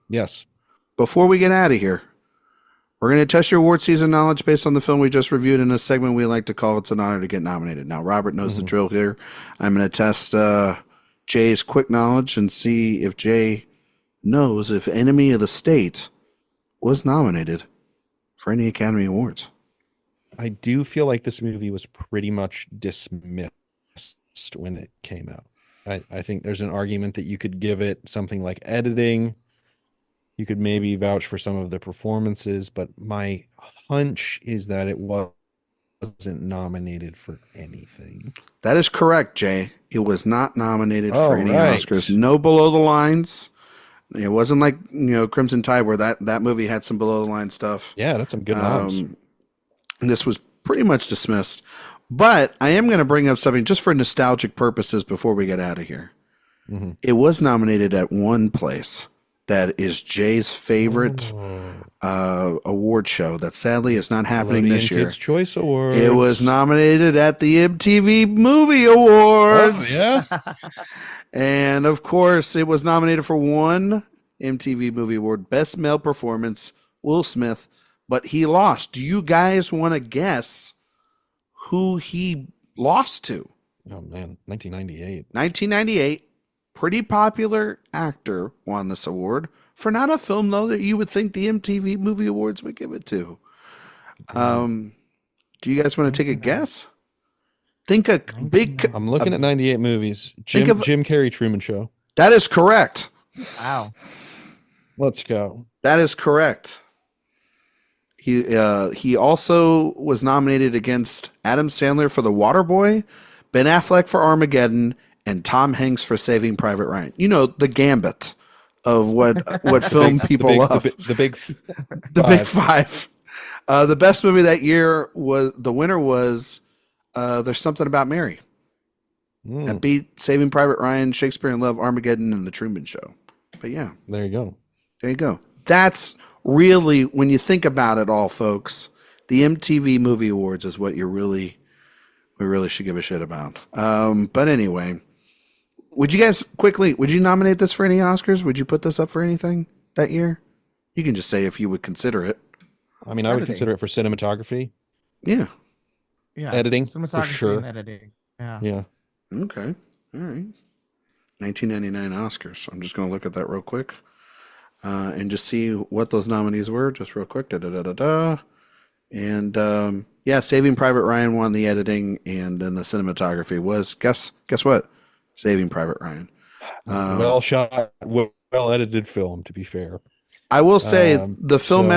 Yes.
Before we get out of here, we're going to test your award season knowledge based on the film we just reviewed in a segment we like to call It's an Honor to Get Nominated. Now, Robert knows the drill here. I'm going to test Jay's quick knowledge and see if Jay knows if Enemy of the State was nominated for any Academy Awards.
I do feel like this movie was pretty much dismissed when it came out. I think there's an argument that you could give it something like editing, You could maybe vouch for some of the performances, but my hunch is that it wasn't nominated for anything.
That is correct, Jay. It was not nominated for any Oscars. No below the lines. It wasn't like, Crimson Tide, where that movie had some below the line stuff.
Yeah, that's some good nods.
This was pretty much dismissed. But I am going to bring up something just for nostalgic purposes before we get out of here. Mm-hmm. It was nominated at one place that is Jay's favorite award show that sadly is not happening this year.
Kids' Choice Awards.
It was nominated at the MTV Movie Awards.
Oh, yeah.
And of course, it was nominated for one MTV Movie Award, Best Male Performance, Will Smith, but he lost. Do you guys want to guess who he lost to?
Oh, man. 1998.
1998. Pretty popular actor won this award for not a film, though, that you would think the MTV Movie Awards would give it to. Do you guys want to take a guess? Think a big...
I'm looking at 98 movies. Jim Carrey, Truman Show.
That is correct.
Wow.
Let's go.
That is correct. He also was nominated against Adam Sandler for The Waterboy, Ben Affleck for Armageddon, and Tom Hanks for Saving Private Ryan. The gambit of what film people love.
The big
five. The best movie that year the winner was There's Something About Mary. That beat Saving Private Ryan, Shakespeare in Love, Armageddon, and The Truman Show. But yeah.
There you go.
That's really, when you think about it all, folks, the MTV Movie Awards is what we really should give a shit about. But anyway, would you nominate this for any Oscars? Would you put this up for anything that year? You can just say if you would consider it.
I mean, I would consider it for cinematography.
Yeah.
Editing, for sure.
And editing.
Yeah.
Okay. All right. 1999 Oscars. I'm just going to look at that real quick and just see what those nominees were. Just real quick. And Saving Private Ryan won the editing, and then the cinematography was guess what? Saving Private Ryan.
Well shot, well edited film. To be fair,
I will say the film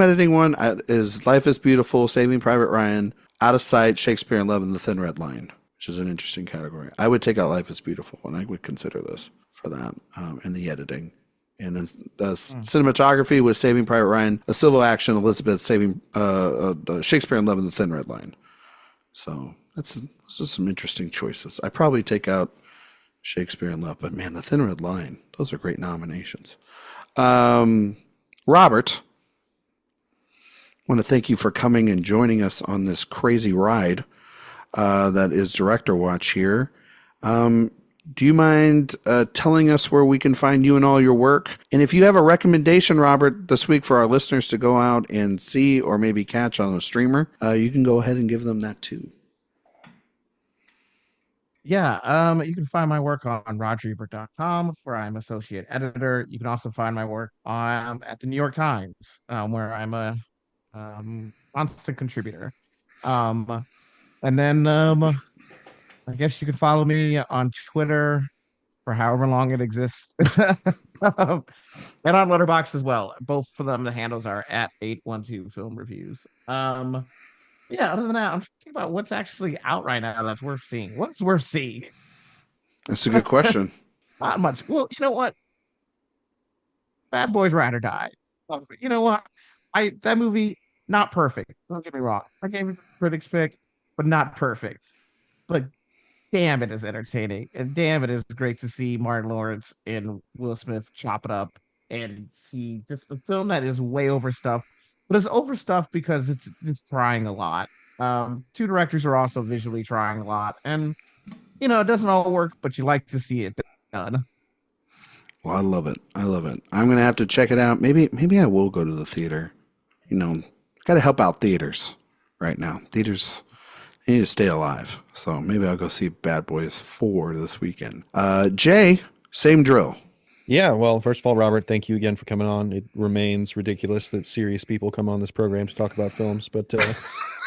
editing one is Life is Beautiful, Saving Private Ryan, Out of Sight, Shakespeare in Love, and The Thin Red Line, which is an interesting category. I would take out Life is Beautiful, and I would consider this for that, and the editing. And then the cinematography was Saving Private Ryan, A Civil Action, Elizabeth, Saving Shakespeare in Love, and The Thin Red Line. So those are some interesting choices. I probably take out Shakespeare in Love, but man, The Thin Red Line, those are great nominations. Robert, I want to thank you for coming and joining us on this crazy ride that is Director Watch here. Do you mind telling us where we can find you and all your work? And if you have a recommendation, Robert, this week for our listeners to go out and see or maybe catch on a streamer, you can go ahead and give them that too.
Yeah, you can find my work on rogerebert.com, where I'm associate editor. You can also find my work at the New York Times, where I'm a constant contributor. And then I guess you could follow me on Twitter for however long it exists. And on Letterboxd as well. Both of them, the handles are at 812 Film Reviews. Other than that, I'm thinking about what's actually out right now that's worth seeing. What's worth seeing?
That's a good question.
Not much. Well, you know what? Bad Boys Ride or Die. You know what? That movie, not perfect. Don't get me wrong. I gave it a critic's pick, but not perfect. But damn, it is entertaining. And damn, it is great to see Martin Lawrence and Will Smith chop it up and see just a film that is way overstuffed. But it's overstuffed because it's trying a lot. Two directors are also visually trying a lot. And, it doesn't all work, but you like to see it done.
Well, I love it. I'm going to have to check it out. Maybe I will go to the theater. Got to help out theaters right now. Theaters, they need to stay alive. So maybe I'll go see Bad Boys 4 this weekend. Jay, same drill.
Yeah, well, first of all, Robert, thank you again for coming on. It remains ridiculous that serious people come on this program to talk about films, but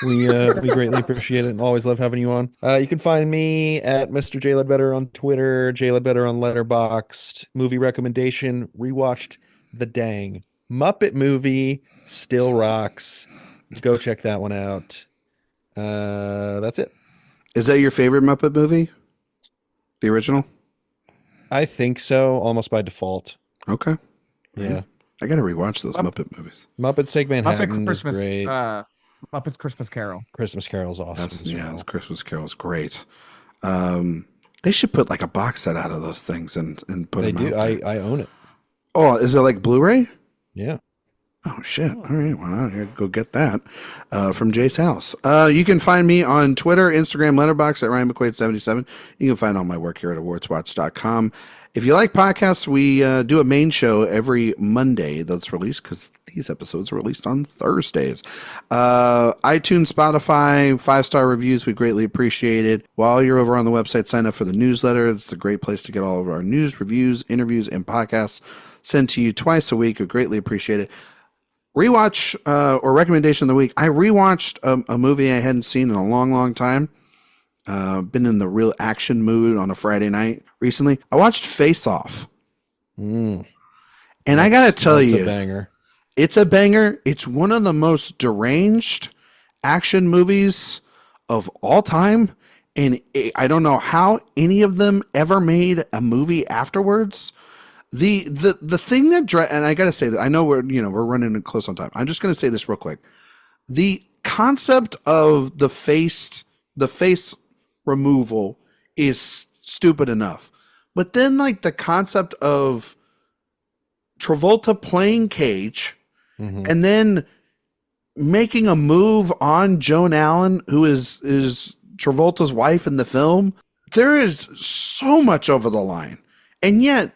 we greatly appreciate it and always love having you on. You can find me at Mr. J Ledbetter on Twitter, J Ledbetter on Letterboxd. Movie recommendation: rewatched the dang Muppet movie still rocks. Go check that one out. That's it.
Is that your favorite Muppet movie? The original?
I think so, almost by default.
Okay.
Yeah.
I got to rewatch those Muppet movies.
Muppets Take Manhattan
Muppet Christmas,
is great.
Muppets Christmas Carol.
Christmas Carol's awesome.
That's Christmas Carol's great. They should put like a box set out of those things and put
They
them
do.
out there.
I own it.
Oh, is it like Blu-ray?
Yeah.
Oh, shit. All right. Well, I'll go get that from Jay's house. You can find me on Twitter, Instagram, Letterboxd at Ryan McQuade77. You can find all my work here at AwardsWatch.com. If you like podcasts, we do a main show every Monday that's released because these episodes are released on Thursdays. iTunes, Spotify, 5-star reviews, we greatly appreciate it. While you're over on the website, sign up for the newsletter. It's a great place to get all of our news, reviews, interviews, and podcasts sent to you twice a week. We greatly appreciate it. Rewatch or recommendation of the week. I rewatched a movie I hadn't seen in a long, long time. Been in the real action mood on a Friday night recently. I watched Face Off. And I got to tell you,
a banger.
It's a banger. It's one of the most deranged action movies of all time. And I don't know how any of them ever made a movie afterwards. The thing that and I got to say that I know we're running close on time. I'm just going to say this real quick. The concept of the face removal is stupid enough. But then like the concept of Travolta playing Cage and then making a move on Joan Allen, who is Travolta's wife in the film, there is so much over the line. And yet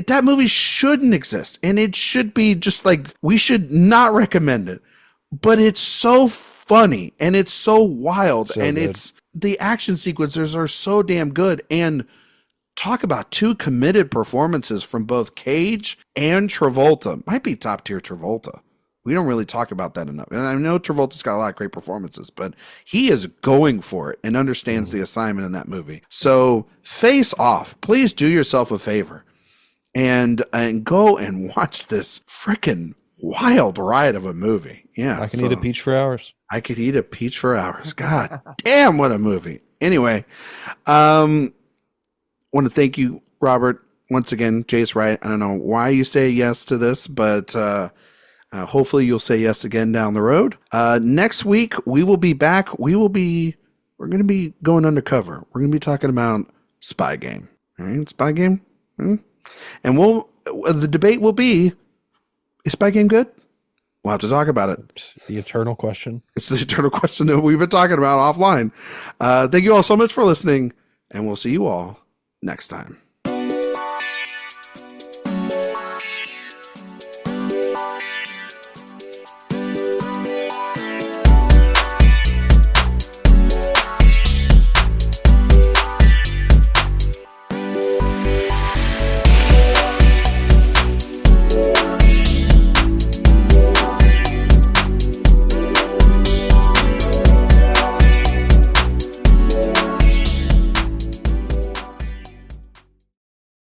that movie shouldn't exist, and it should be just like, we should not recommend it, but it's so funny and it's so wild, and good. It's the action sequences are so damn good, and talk about two committed performances from both Cage and Travolta. Might be top tier Travolta. We don't really talk about that enough, and I know Travolta's got a lot of great performances, but he is going for it and understands the assignment in that movie. So Face Off, please do yourself a favor and go and watch this freaking wild ride of a movie. Yeah.
I can eat a peach for hours.
I could eat a peach for hours. God damn, what a movie. Anyway, want to thank you, Robert. Once again, Jay's right. I don't know why you say yes to this, but hopefully you'll say yes again down the road. Next week, we will be back. We're going to be going undercover. We're going to be talking about Spy Game. All right, Spy Game. And the debate will be, is Spy Game good? We'll have to talk about it.
The eternal question.
It's the eternal question that we've been talking about offline. Thank you all so much for listening, and we'll see you all next time.